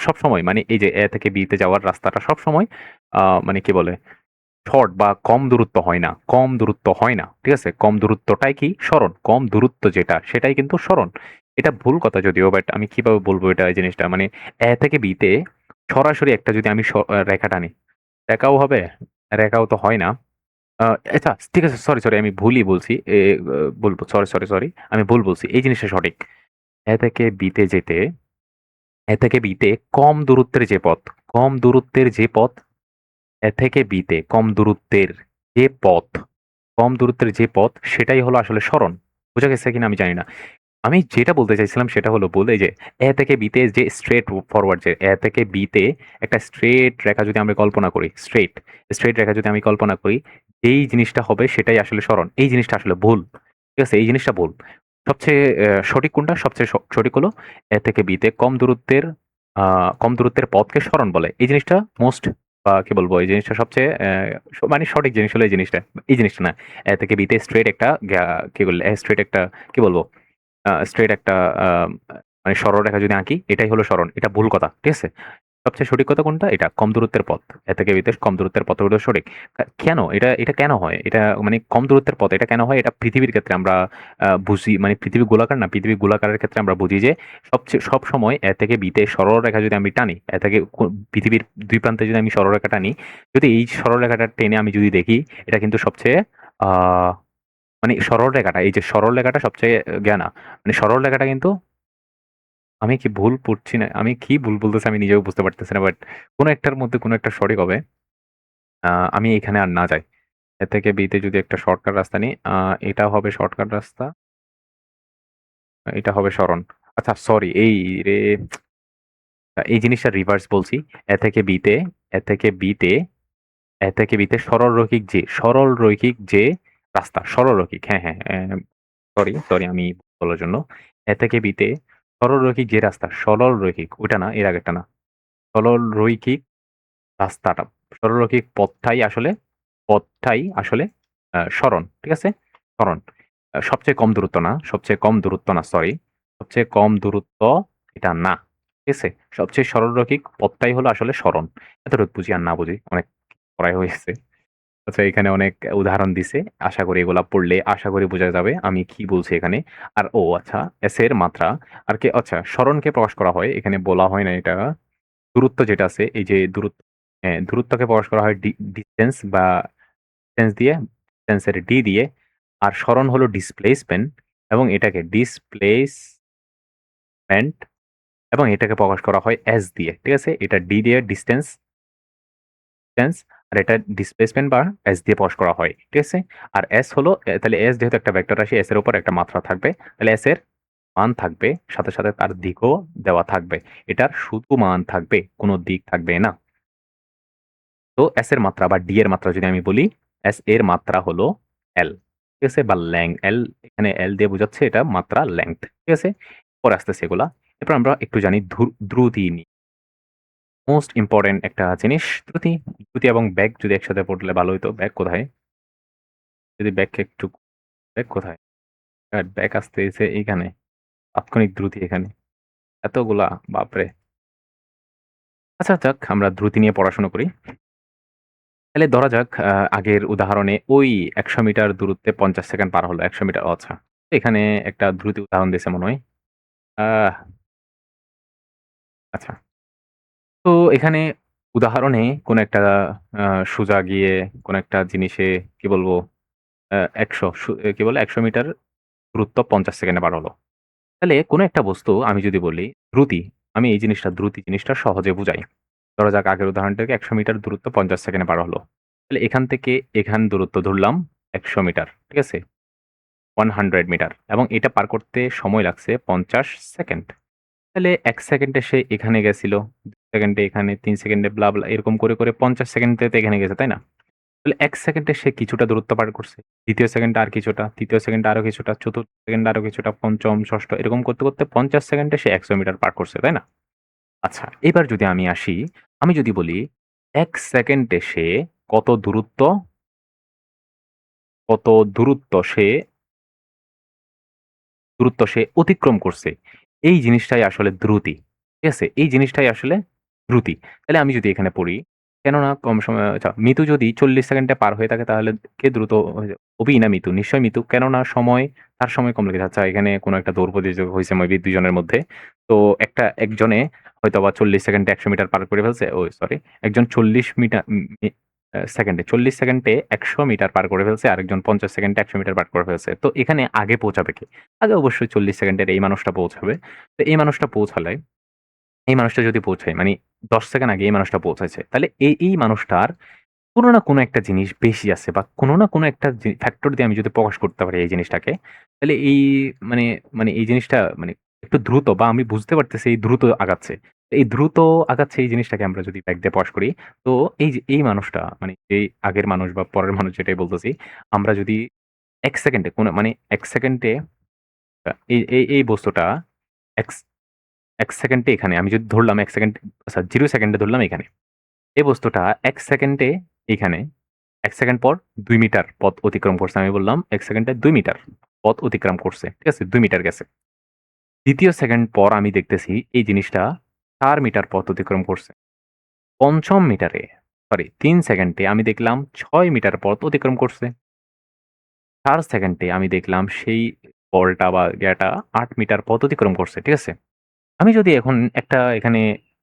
সবসময় মানে এই যে এ থেকে বি তে যাওয়ার রাস্তাটা সবসময় মানে কি বলে শর্ট বা কম দূরত্ব হয় না, কম দূরত্ব হয় না। ঠিক আছে? কম দূরত্বটাই কি সরণ। কম দূরত্ব যেটা সেটাই কিন্তু সরণ। এটা ভুল কথা যদিও, বাট আমি কিভাবে বলবো এটা এই জিনিসটা মানে এ থেকে বি তে সরাসরি একটা যদি আমি রেখা টানি, রেখাও হবে? রেখাও তো হয় না। আ আচ্ছা ঠিক আছে, সরি আমি ভুলই বলছি। বলব সরি আমি ভুল বলছি। এই জিনিসটা সঠিক। এ থেকে বি তে যেতে, এ থেকে বি তে কম দূরত্বের যে পথ, কম দূরত্বের যে পথ, এ থেকে বি তে যে পথ, কম দূরত্বের যে পথ সেটাই হলো আসলে সরণ। বোঝা গেছে কিনা আমি জানি না। আমি যেটা বলতে চাইছিলাম সেটা হলো বলে যে এ থেকে বি তে যে স্ট্রেট ফরওয়ার্ড, যে এ থেকে বি তে একটা স্ট্রেট রেখা যদি আমরা কল্পনা করি, স্ট্রেট রেখা যদি আমি কল্পনা করি, যেই জিনিসটা হবে সেটাই আসলে সরণ। এই জিনিসটা আসলে ভুল। ঠিক আছে? এই জিনিসটা ভুল। সবচেয়ে সঠিক কোনটা? সবচেয়ে সঠিক হলো এ থেকে বি তে আ কম দূরত্বের পথকে সরণ বলে। এই জিনিসটা মোস্ট কি বলবো? এই জিনিসটা সবচেয়ে মানে সঠিক জিনিস হলো এই জিনিসটা। এই জিনিসটা না। এ থেকে বি তে স্ট্রেট একটা কি বললে? স্ট্রেট একটা কি বলবো? স্ট্রেইট একটা আ মানে সরলরেখা যদি আঁকি, এটাই হলো সরণ। এটা ভুল কথা। ঠিক আছে? সবচেয়ে সঠিক কথা কোনটা? এটা কম দূরত্বের পথ। এ থেকে বি তে কম দূরত্বের পথ হলো সঠিক। কেন? এটা কেন হয়? এটা মানে কম দূরত্বের পথ এটা কেন হয়? এটা পৃথিবীর ক্ষেত্রে আমরা বুঝি, মানে পৃথিবী গোলাকার না, পৃথিবী গোলাকারের ক্ষেত্রে আমরা বুঝি যে সবসময় এ থেকে বি তে সরলরেখা যদি আমি টানি, এ থেকে পৃথিবীর ২ প্রান্তে যদি আমি সরলরেখা টানি, যদি এই সরলরেখাটা টেনে আমি যদি দেখি, এটা কিন্তু সবচেয়ে আ মানে সরল রেখাটা, এই যে সরল রেখাটা সবচেয়ে না, মানে সরল রেখাটা কিন্তু আমি কি ভুল পড়ছি না? আমি কি ভুল বলতেছি আমি নিজেও বুঝতে পারতেছি না। বাট কোন একটার মধ্যে কোন একটা সঠিক হবে। আমি এখানে আর না যাই। এ থেকে বি তে যদি একটা শর্টকাট রাস্তা নিই, এটা হবে শর্টকাট রাস্তা, এটা হবে সরণ। আচ্ছা সরি এই রে এই জিনিসটা রিভার্স বলছি। এ থেকে বি তে, এ থেকে বি তে, এ থেকে বি তে সরল রৈখিক যে রাস্তা, সরল রৈখিক। হ্যাঁ। সরি আমি বলার জন্য। এ থেকে বি তে সরল রৈখিক ওইটা না, এর আগেরটা না। সরল রৈখিক রাস্তাটা, সরল রৈখিক পথটাই আসলে সরণ। ঠিক আছে? সরণ। সবচেয়ে কম দূরত্ব না সরি। সবচেয়ে কম দূরত্ব এটা না। ঠিক আছে? সবচেয়ে সরল রৈখিক পথটাই হলো আসলে সরণ। এতটুকু বুঝি আর না বুঝি অনেক পড়াই হয়েছে। আচ্ছা এখানে অনেক উদাহরণ দিছে। আশা করি এগুলা পড়লে আশা করি বোঝা যাবে আমি কি বলছি এখানে। আর আচ্ছা এস এর মাত্রা আর কি আচ্ছা সরণকে প্রকাশ করা হয়। এখানে বলা হয় না এটা। দূরত্ব যেটা আছে এই যে দূরত্বকে প্রকাশ করা হয় ডিসট্যান্স বা ডিসট্যান্সের ডি দিয়ে। আর সরণ হলো ডিসপ্লেসমেন্ট এবং এটাকে এবং এটাকে প্রকাশ করা হয় এস দিয়ে। ঠিক আছে? এটা ডি দিয়ে ডিসট্যান্স আর এটা ডিসপ্লেসমেন্ট বা এস দিয়ে প্রকাশ করা হয়। ঠিক আছে? আর এস হলো তাহলে এস যেহেতু একটা ভেক্টর রাশি, এস এর উপর একটা মাত্রা থাকবে। তাহলে এস এর মান থাকবে, সাথে তার দিকও দেওয়া থাকবে। এটার শুধু মান থাকবে, কোনো দিক থাকবে না। তো এস এর মাত্রা বা ডি এর মাত্রা যদি আমি বলি, এস এর মাত্রা হলো এল। ঠিক আছে? বা এল এখানে এল দিয়ে বোঝাচ্ছে এটা মাত্রা লেংথ। ঠিক আছে? পরে আসতেছে এগুলা। এরপর আমরা একটু জানি দ্রুতি নিয়ে। মোস্ট ইম্পোর্টেন্ট একটা জিনিস দ্রুতি। দ্রুতি এবং বেগ যদি একসাথে পড়লে ভালো হইতো। বেগ কোথায়? যদি ব্যাগকে একটু ব্যাগ কোথায়? ব্যাগ আসতেছে এইখানে। তাৎক্ষণিক দ্রুতি এখানে। এতগুলা বাপরে! আচ্ছা যাক আমরা দ্রুতি নিয়ে পড়াশোনা করি। তাহলে ধরা যাক আগের উদাহরণে ওই ১০০ মিটার দূরত্বে ৫০ সেকেন্ড পার হলো। ১০০ মিটার আচ্ছা। এখানে একটা দ্রুতি উদাহরণ দিছে মনে হয়। আহ আচ্ছা। তো এখানে উদাহরণে কোন একটা আ সোজা গিয়ে কোন একটা জিনিসে কি বলবো ১০০ কি বলে ১০০ মিটার দূরত্ব ৫০ সেকেন্ডে পার হলো। তাহলে কোন একটা বস্তু আমি যদি বলি দ্রুতি, আমি এই জিনিসটা দ্রুতি জিনিসটা সহজে বুঝাই। ধরা যাক আগের উদাহরণটাকে ১০০ মিটার দূরত্ব ৫০ সেকেন্ডে পার হলো। তাহলে এখান থেকে এখান দূরত্ব ধরলাম ১০০ মিটার। ঠিক আছে? ১০০ মিটার এবং এটা পার করতে সময় লাগছে ৫০ সেকেন্ড। তাহলে ১ সেকেন্ডে সে এখানে গেছিল, ২ সেকেন্ডে এখানে, ৩ সেকেন্ডে ব্লা এরকম করে ৫০ সেকেন্ডে তো এখানে গেছে, তাই না? তাহলে ১ সেকেন্ডে সে কিছুটা দূরত্ব পার করছে। ২য় সেকেন্ডে আর কিছুটা, ৩য় সেকেন্ডে আরো কিছুটা, ৪র্থ সেকেন্ডে আরো কিছুটা, ৫ম, ৬ষ্ঠ এরকম করতে ৫০ সেকেন্ডে সে ১০০ মিটার পার করছে, তাই না? আচ্ছা, এবার যদি আমি আসি, আমি যদি বলি 1 সেকেন্ডে সে কত দূরত্ব কত দূরত্ব সে দূরত্ব সে অতিক্রম করছে। এই জিনিসটাই আসলে দ্রুতি। ঠিক আছে? এই জিনিসটাই আসলে দ্রুতি। তাহলে আমি যদি এখানে পড়ি, কেননা কম সময় আচ্ছা মিতু যদি ৪০ সেকেন্ডে পার হয়ে থাকে তাহলে কে দ্রুত হয়ে যাবে? অভি না মিতু? নিশ্চয়ই মিতু। কেননা তার সময় কম লেগেছে। আচ্ছা এখানে কোন একটা দৌড় প্রতিযোগিতা হইছে মেবি ২ জনের মধ্যে। তো একজনে হয়তোবা ৪০ সেকেন্ডে ১০০ মিটার পার করে ফেলছে। ওই সরি একজন ৪০ মিটার মি সেকেন্ডে ৪০ সেকেন্ডে ১০০ মিটার পার করে ফেলছে। আরেকজন ৫০ সেকেন্ডে ১০০ মিটার পার করে ফেলছে। তো এখানে আগে পৌঁছাবে কে? আগে অবশ্যই ৪০ সেকেন্ডের এই মানুষটা পৌঁছাবে। তো এই মানুষটা পৌঁছালে, এই মানুষটা যদি পৌঁছায় মানে ১০ সেকেন্ড আগে এই মানুষটা পৌঁছাইছে। তাহলে এই মানুষটার কোন না কোন একটা জিনিস বেশি আছে বা কোন না কোন একটা ফ্যাক্টর দিয়ে আমি যদি প্রকাশ করতে পারি এই জিনিসটাকে, তাহলে এই মানে মানে এই জিনিসটা মানে একটু দ্রুত বা আমি বুঝতে পারতেছি এই দ্রুত আগাচ্ছে। এই দ্রুত আগাচ্ছে এই জিনিসটাকে আমরা যদি ব্যাক দিয়ে প্রকাশ করি, তো এই যে এই মানুষটা মানে এই আগের মানুষ বা পরের মানুষ যেটাই বলতেছি, আমরা যদি ১ সেকেন্ডে কোন মানে ১ সেকেন্ডে এই বস্তুটা ১ ১ সেকেন্ডে এখানে আমি যদি ধরলাম ১ সেকেন্ড আচ্ছা ০ সেকেন্ডে ধরলাম এখানে। এই বস্তুটা ১ সেকেন্ডে এখানে ১ সেকেন্ড পর ২ মিটার পথ অতিক্রম করছে। আমি বললাম ১ সেকেন্ডে ২ মিটার পথ অতিক্রম করছে। ঠিক আছে? ২ মিটার গেছে। ২য় সেকেন্ড পর আমি দেখতেছি এই জিনিসটা ৪ মিটার পথ অতিক্রম করছে। ৫ম মিটারে সরি ৩ সেকেন্ডে আমি দেখলাম ৬ মিটার পথ অতিক্রম করছে। ৪ সেকেন্ডে আমি দেখলাম সেই বলটা বা ইয়াটা ৮ মিটার পথ অতিক্রম করছে। ঠিক আছে? আমি যদি এখন একটা এখানে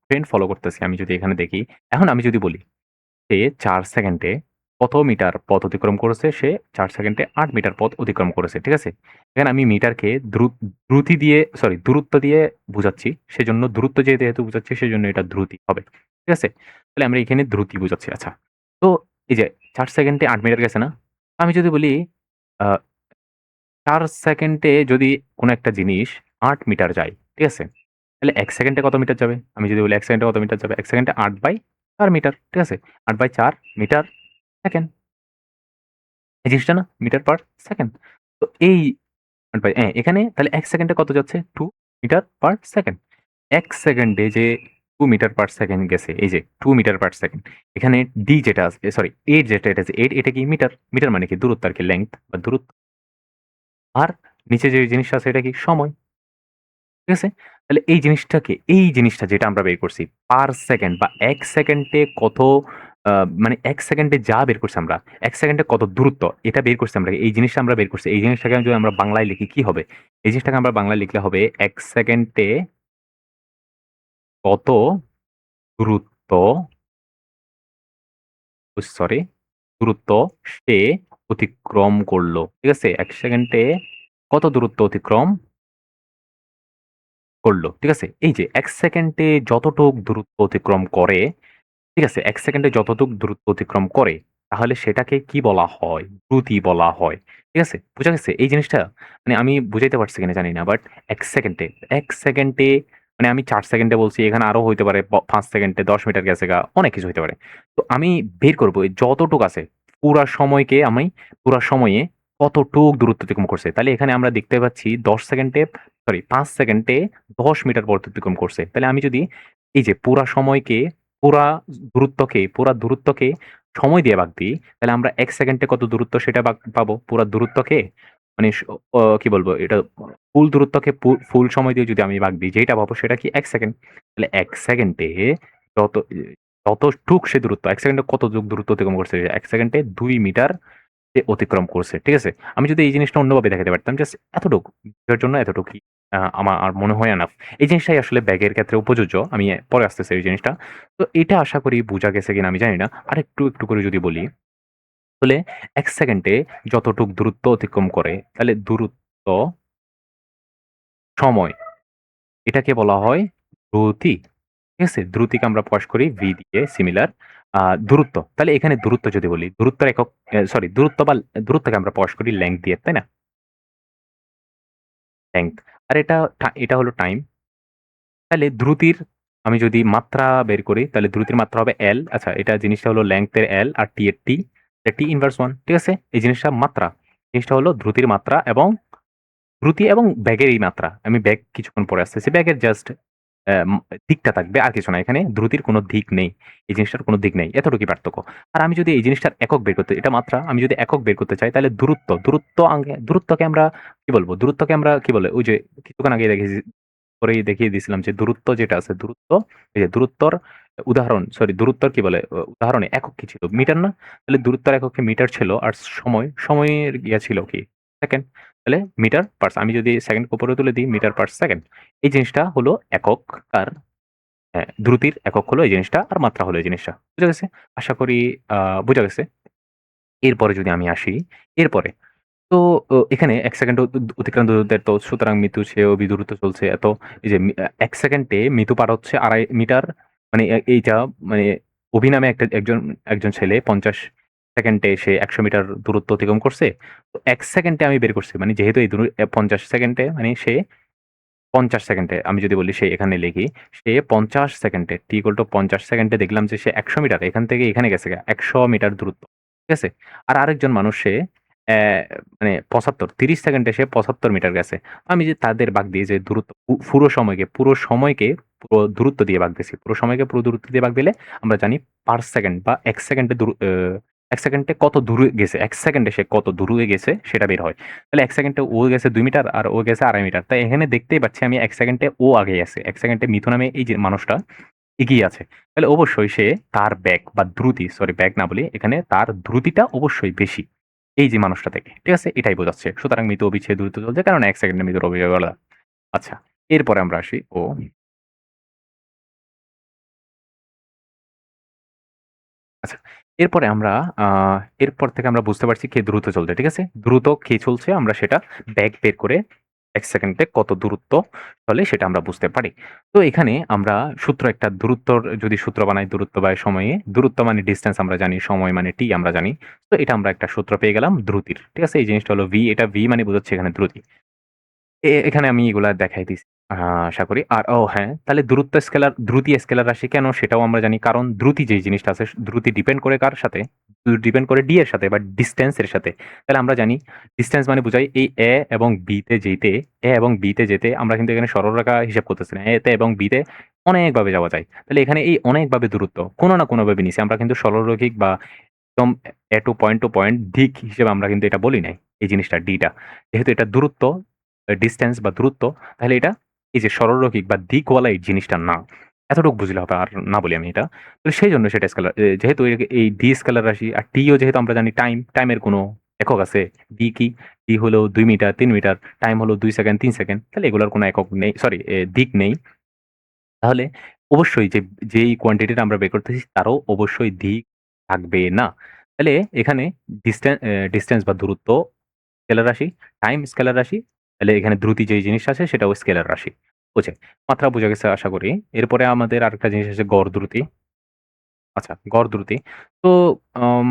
ট্রেন্ড ফলো করতেছি। আমি যদি এখানে দেখি, এখন আমি যদি বলি সে ৪ সেকেন্ডে কত মিটার পথ অতিক্রম করেছে? সে ৪ সেকেন্ডে ৮ মিটার পথ অতিক্রম করেছে। ঠিক আছে? এখানে আমি মিটারকে দূরত্ব দিয়ে বুঝাচ্ছি। সেজন্য দূরত্ব যেহেতু বুঝাচ্ছি সেজন্য এটা দ্রুতি হবে। ঠিক আছে? তাহলে আমরা এখানে দ্রুতি বুঝাচ্ছি। আচ্ছা। তো এই যে ৪ সেকেন্ডে ৮ মিটার গেছে না? আমি যদি বলি আ ৪ সেকেন্ডে যদি কোন একটা জিনিস ৮ মিটার যায়, ঠিক আছে? তাহলে ১ সেকেন্ডে কত মিটার যাবে? আমি যদি বলি ১ সেকেন্ডে কত মিটার যাবে? ১ সেকেন্ডে ৮/৪ মিটার। ঠিক আছে? ৮/৪ মিটার সেকেন্ড। এই জিনিসটা না? Metre per second. তো এই এখানে তাহলে ১ সেকেন্ডে কত যাচ্ছে? ২ মিটার পার সেকেন্ড। ১ সেকেন্ডে যে ২ মিটার পার সেকেন্ড গেছে, এই যে ২ মিটার পার সেকেন্ড। এখানে ডি যেটা আছে সরি ৮ যেটা এটা আছে ৮ এটা কি মিটার? মিটার মানে কি? দূরত্ব আরকি লেংথ বা দূরত্ব। আর নিচে যে জিনিসটা আছে এটা কি? সময়। ঠিক আছে? তাহলে এই জিনিসটা যেটা আমরা বের করছি পার সেকেন্ড বা ১ সেকেন্ডে কত আ মানে ১ সেকেন্ডে যা বের করছি আমরা, ১ সেকেন্ডে কত দূরত্ব এটা বের করছি আমরা। এই জিনিসটা আমরা বের করছি। এই জিনিসটাকে যদি আমরা বাংলায় লিখি কি হবে? এই জিনিসটাকে আমরা বাংলায় লিখলে হবে ১ সেকেন্ডে কত দূরত্ব সরি দূরত্ব সে অতিক্রম করল। ঠিক আছে? ১ সেকেন্ডে কত দূরত্ব অতিক্রম করল। ঠিক আছে? এই যে ১ সেকেন্ডে যতটুক দূরত্ব অতিক্রম করে ঠিক আছে? ১ সেকেন্ডে যতটুক দূরত্ব অতিক্রম করে, তাহলে সেটাকে কি বলা হয়? দ্রুতি বলা হয়। ঠিক আছে? বুঝা গেছে? এই জিনিসটা মানে আমি বুঝাইতে পারছি কিনা জানি না। বাট ১ সেকেন্ডে ১ সেকেন্ডে মানে আমি ৪ সেকেন্ডে বলছি, এখানে আরো হইতে পারে ৫ সেকেন্ডে ১০ মিটার গেছে গা, অনেক কিছু হইতে পারে। তো আমি বের করব এই যতটুক আছে, পুরা সময়ে কতটুক দূরত্ব অতিক্রম করছে। তাহলে এখানে আমরা দেখতে পাচ্ছি ১০ সেকেন্ডে সরি ৫ সেকেন্ডে ১০ মিটার পথ অতিক্রম করছে। তাহলে আমি যদি এই যে পুরা পুরা দূরত্বকে সময় দিয়ে ভাগ দিই, তাহলে আমরা ১ সেকেন্ডে কত দূরত্ব সেটা পাবো। পুরা দূরত্বকে মানে কি বলবো? এটা ফুল দূরত্বকে ফুল সময় দিয়ে যদি আমি ভাগ দিই, যেইটা পাবো সেটা কি ১ সেকেন্ড। তাহলে ১ সেকেন্ডে যত যতটুক সে দূরত্ব ১ সেকেন্ডে কতটুক দূরত্ব অতিক্রম করছে? ১ সেকেন্ডে ২ মিটার সে অতিক্রম করছে। ঠিক আছে? আমি যদি এই জিনিসটা অন্যভাবে দেখাতে পারতাম জাস্ট এতটুকু, এর জন্য এতটুকুই আমার মনে হয় এনাফ। এই জিনিসটাই আসলে ব্যাগের ক্ষেত্রে প্রযোজ্য। আমি পরে আসতেছি এই জিনিসটা। তো এটা আশা করি বুঝা গেছে কিনা আমি জানি না। একটু করে যদি বলি, তাহলে ১ সেকেন্ডে যতটুক দূরত্ব অতিক্রম করে, তাহলে দূরত্ব, সময় এটাকে বলা হয় দ্রুতি। ঠিক আছে? দ্রুতিকে আমরা প্রকাশ করি ভি দিয়ে সিমিলার আ দূরত্ব। তাহলে এখানে দূরত্ব যদি বলি, দূরত্বের একক সরি দূরত্বকে আমরা প্রকাশ করি লেংথ দিয়ে, তাই না? লেংথ। আর এটা হলো টাইম। তাহলে দ্রুতির আমি যদি মাত্রা বের করি, তাহলে দ্রুতির মাত্রা হবে L। আচ্ছা এটা জিনিসটা হলো লেংথ এর L আর T এর T। এটা T ইনভার্স 1 ঠিক আছে? এই জিনিসটা মাত্রা। জিনিসটা হলো দ্রুতির মাত্রা এবং দ্রুতি এবং বেগের এই মাত্রা। আমি বেগ কিছুক্ষণ পরে আসতেছি। বেগের জাস্ট আম দিকটা থাকবে আর কিছু না। এখানে দ্রুতির কোনো দিক নেই। এই জিনিসটার কোনো দিক নেই। এতটুকুই পার্থক্য। আর আমি যদি এই জিনিসটার একক বের করতে এটা মাত্রা আমি যদি একক বের করতে চাই তাহলে দূরত্বকে আমরা কি বলব? দূরত্বকে আমরা কি বলে? ওই যে কিছুক্ষণ আগে দেখিয়ে দিয়েছিলাম যে দূরত্ব যেটা আছে এই যে দূরত্বর দূরত্বর কি বলে? উদাহরণে একক কি ছিল? মিটার না? তাহলে দূরত্বের এককে মিটার ছিল আর সময়ের ছিল কি? সেকেন্ড। তাহলে মিটার পার আমি যদি সেকেন্ড উপরে তুলে দিই মিটার পার সেকেন্ড। এই জিনিসটা হলো একক আর হ্যাঁ, দ্রুতির একক হলো এই জিনিসটা আর মাত্রা হলো এই জিনিসটা। বুঝা গেছে? আশা করি বুঝা গেছে। এরপরে যদি আমি আসি, এরপরে তো এখানে ১ সেকেন্ড অতিক্রান্ত দূরত্বের তো সুতরাং মৃত্যু সেও দূরত্ব চলছে এত এই যে ১ সেকেন্ডে মৃত্যু পার হচ্ছে ২.৫ মিটার মানে এইটা মানে নামে একজন ছেলে ৫০ সেকেন্ডে সে ১০০ মিটার দূরত্ব অতিক্রম করছে। তো ১ সেকেন্ডে আমি বের করছি। মানে যেহেতু এই ৫০ সেকেন্ডে মানে সে ৫০ সেকেন্ডে আমি যদি বলি সে এখানে লিখি, সে ৫০ সেকেন্ডে t equal to ৫০ সেকেন্ডে দেখলাম যে সে ১০০ মিটার এখান থেকে এখানে গেছে ১০০ মিটার দূরত্ব। ঠিক আছে? আর আরেকজন মানুষ সে অ্যা মানে ৭৫ ৩০ সেকেন্ডে সে ৭৫ মিটার গেছে। আমি যে তাদের ভাগ দিয়ে যে দূরত্ব পুরো দূরত্ব দিয়ে ভাগ দিছি। পুরো দূরত্ব দিয়ে ভাগ দিলে আমরা জানি পার সেকেন্ড বা ১ সেকেন্ডে ১ সেকেন্ডে কত দূরে গেছে, ১ সেকেন্ডে সে কত দূরে গেছে সেটা বের হয়। তাহলে ১ সেকেন্ডে ও গেছে ২ মিটার আর ও গেছে ২.৫ মিটার। তাই এখানে দেখতেই পাচ্ছি আমি ১ সেকেন্ডে ও আগে আছে। ১ সেকেন্ডে মিথু নামে এই যে মানুষটা এগিয়ে আছে। তাহলে অবশ্যই সে তার বেগ বা দ্রুতি, সরি বেগ না বলি, এখানে তার দ্রুতিটা অবশ্যই বেশি। এই যে মানুষটা থেকে। ঠিক আছে? এটাই বোঝাচ্ছে। সুতরাং মৃত অবিচ্ছেদ দ্রুত চলছে কারণ ১ সেকেন্ডে মৃত্যুর অভিযোগ আলাদা। আচ্ছা, এরপরে আমরা আসি আচ্ছা, এরপরে আমরা আ এরপর থেকে আমরা বুঝতে পারছি কে দ্রুত চলছে। ঠিক আছে? দ্রুত কে চলছে আমরা সেটা বেগ বের করে ১ সেকেন্ডে কত দূরত্ব চলে সেটা আমরা বুঝতে পারি। তো এখানে আমরা একটা দূরত্বর যদি সূত্র বানাই দূরত্ব বাই সময়ে, দূরত্ব মানে ডিসট্যান্স আমরা জানি, সময় মানে টি আমরা জানি। তো এটা আমরা একটা সূত্র পেয়ে গেলাম দ্রুতির। ঠিক আছে? এই জিনিসটা হলো v এটা v মানে বোঝাচ্ছে এখানে দ্রুতি। এখানে আমি এগুলা দেখাই দিছি। আ আশা করি। আর হ্যাঁ, তাহলে দ্রুতি স্কেলার রাশি কেন সেটাও আমরা জানি। কারণ দ্রুতি যেই জিনিসটা আছে, দ্রুতি ডিপেন্ড করে কার সাথে? ডিপেন্ড করে ডি এর সাথে বা ডিসট্যান্স এর সাথে। তাহলে আমরা জানি ডিসট্যান্স মানে বুঝাই এই এ এবং বি তে যেতে আমরা কিন্তু এখানে সরলরেখা হিসাব করতেছি না। এ তে এবং বি তে অনেকভাবে যাওয়া যায়। তাহলে এখানে এই অনেকভাবে দূরত্ব কোন না কোনভাবে নিছি। আমরা কিন্তু সরলরৈখিক বা একদম টু পয়েন্ট দিক হিসেবে আমরা কিন্তু এটা বলি নাই। এই জিনিসটা ডি টা। যেহেতু এটা দূরত্ব, ডিসট্যান্স বা দূরত্ব, তাহলে এটা এই যে সরলরৈখিক বা দিকওয়ালা এই জিনিসটা না। এতটুকু বুঝলে হবে আর না বলি আমি এটা। তো সেইজন্য সেটা যেহেতু এই ডি স্কেলার রাশি আর টি ও যেহেতু আমরা জানি টাইমের কোনো একক আছে। ডি কি? ডি হলো ২ মিটার, ৩ মিটার, টাইম হলো ২ সেকেন্ড, ৩ সেকেন্ড। তাহলে এগুলোর কোনো একক নেই, সরি দিক নেই। তাহলে অবশ্যই যেই কোয়ান্টিটিটা আমরা বের করতেছি তারও অবশ্যই দিক থাকবে না। তাহলে এখানে ডিসট্যান্স বা দূরত্ব স্কেলার রাশি, টাইম স্কেলার রাশি। তাহলে এখানে দ্রুতি যেই জিনিসটা আছে সেটাও স্কেলার রাশি। বুঝে মাত্রা বোঝা গেছে আশা করি। এরপরে আমাদের আরেকটা জিনিস আছে গড় দ্রুতি। আচ্ছা, গড় দ্রুতি। তো আম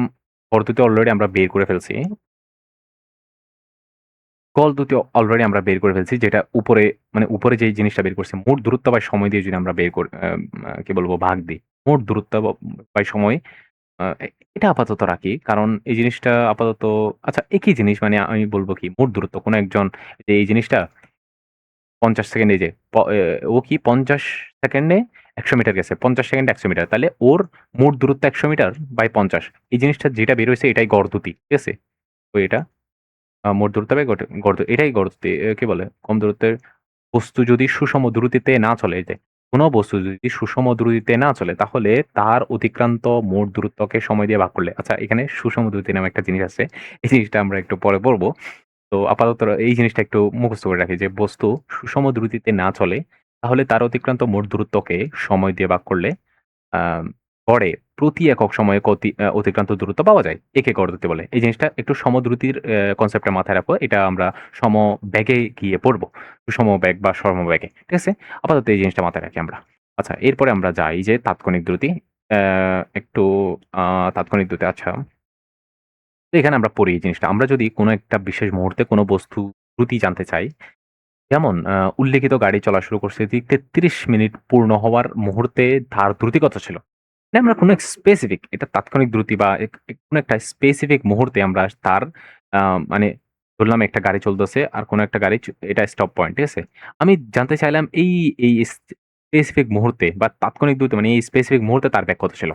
গড় দ্রুতি অলরেডি আমরা বের করে ফেলছি। গল দুটি অলরেডি আমরা বের করে ফেলছি। যেটা উপরে যেই জিনিসটা বের করছি, মোট দূরত্ব বাই সময় দিয়ে যদি আমরা বের করি কি বলবো ভাগ দিই। মোট দূরত্ব বাই সময় আ এ এটা আপাতত রাখি। কারণ এই জিনিসটা আপাতত আচ্ছা একই জিনিস মানে আমি বলব কি মোট দূরত্ব কোন একজন যে এই জিনিসটা ৫০ সেকেন্ড এই যে ও কি ৫০ সেকেন্ডে ১০০ মিটার গেছে। ৫০ সেকেন্ডে ১০০ মিটার। তাহলে ওর মোট দূরত্ব ১০০ মিটার বাই ৫০। এই জিনিসটা যেটা বের হইছে এটাই গড় দ্রুতি। ঠিক আছে? তো এটা মোট দূরত্ব বাই এটাই গড় দ্রুতি। কি বলে? কম দূরত্বের বস্তু যদি সুষম দ্রুতিতে না চলে যে, কোন বস্তু যদি সুষম দ্রুতিতে না চলে তাহলে তার অতিক্রান্ত মোট দূরত্বকে সময় দিয়ে ভাগ করলে আচ্ছা এখানে সুষম দ্রুতি নামে একটা জিনিস আছে। এই জিনিসটা আমরা একটু পরে পড়ব। তো আপাতত এই জিনিসটা একটু মুখস্থ করে রাখি যে বস্তু সুষম দ্রুতিতে না চলে তাহলে তার অতিক্রান্ত মোট দূরত্বকে সময় দিয়ে ভাগ করলে আ গড়ে প্রতি একক সময়ে অতিক্রান্ত দূরত্ব পাওয়া যায়। একে গড় দ্রুতি বলে। এই জিনিসটা একটু সমদ্রুতির কনসেপ্টটা মাথায় রাখো। এটা আমরা সমবেগে গিয়ে পড়ব। সমবেগ বা সর্মবেগে। ঠিক আছে? আপাতত এই জিনিসটা মাথায় রাখি আমরা। আচ্ছা এরপরে আমরা যাই যে তাৎক্ষণিক দ্রুতি। অ্যা একটু আ তাৎক্ষণিক দ্রুতি আচ্ছা। তো এখানে আমরা পড়ি এই জিনিসটা। আমরা যদি কোন একটা বিশেষ মুহূর্তে কোন বস্তু দ্রুতি জানতে চাই যেমন উল্লেখিত গাড়ি চলা শুরু করছে ৩৩ মিনিট পূর্ণ হওয়ার মুহূর্তে তার দ্রুতি কত ছিল? মানে আমরা কোনো স্পেসিফিক এটা তাৎক্ষণিক দ্রুতি বা কোনো একটা স্পেসিফিক মুহূর্তে আমরা তার আ মানে ধরলাম একটা গাড়ি চলতেছে আর কোনো একটা গাড়ি এটা স্টপ পয়েন্ট, ঠিক আছে? আমি জানতে চাইলাম এই স্পেসিফিক মুহূর্তে বা তাৎক্ষণিক দ্রুতি মানে এই স্পেসিফিক মুহূর্তে তার বেগ কত ছিল?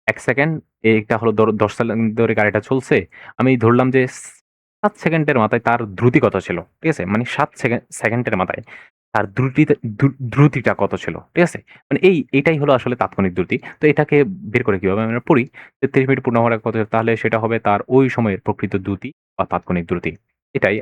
১ সেকেন্ড এটা হলো ১০ সেকেন্ড ধরে গাড়িটা চলছে। আমি ধরলাম যে ৭ সেকেন্ডের মাথায় তার দ্রুতি কত ছিল। ঠিক আছে? মানে ৭ সেকেন্ডের মাথায় তার দ্রুতিটা কত ছিল। ঠিক আছে? মানে এটাই হলো আসলে তাৎক্ষণিক দ্রুতি। তো এটাকে বের করে কিভাবে আমরা পড়ি যে ৩০ মিনিট পূর্ণ হওয়ার আগে কত তাহলে সেটা হবে তার ওই সময়ের প্রকৃত দ্রুতি বা তাৎক্ষণিক দ্রুতি। এটাই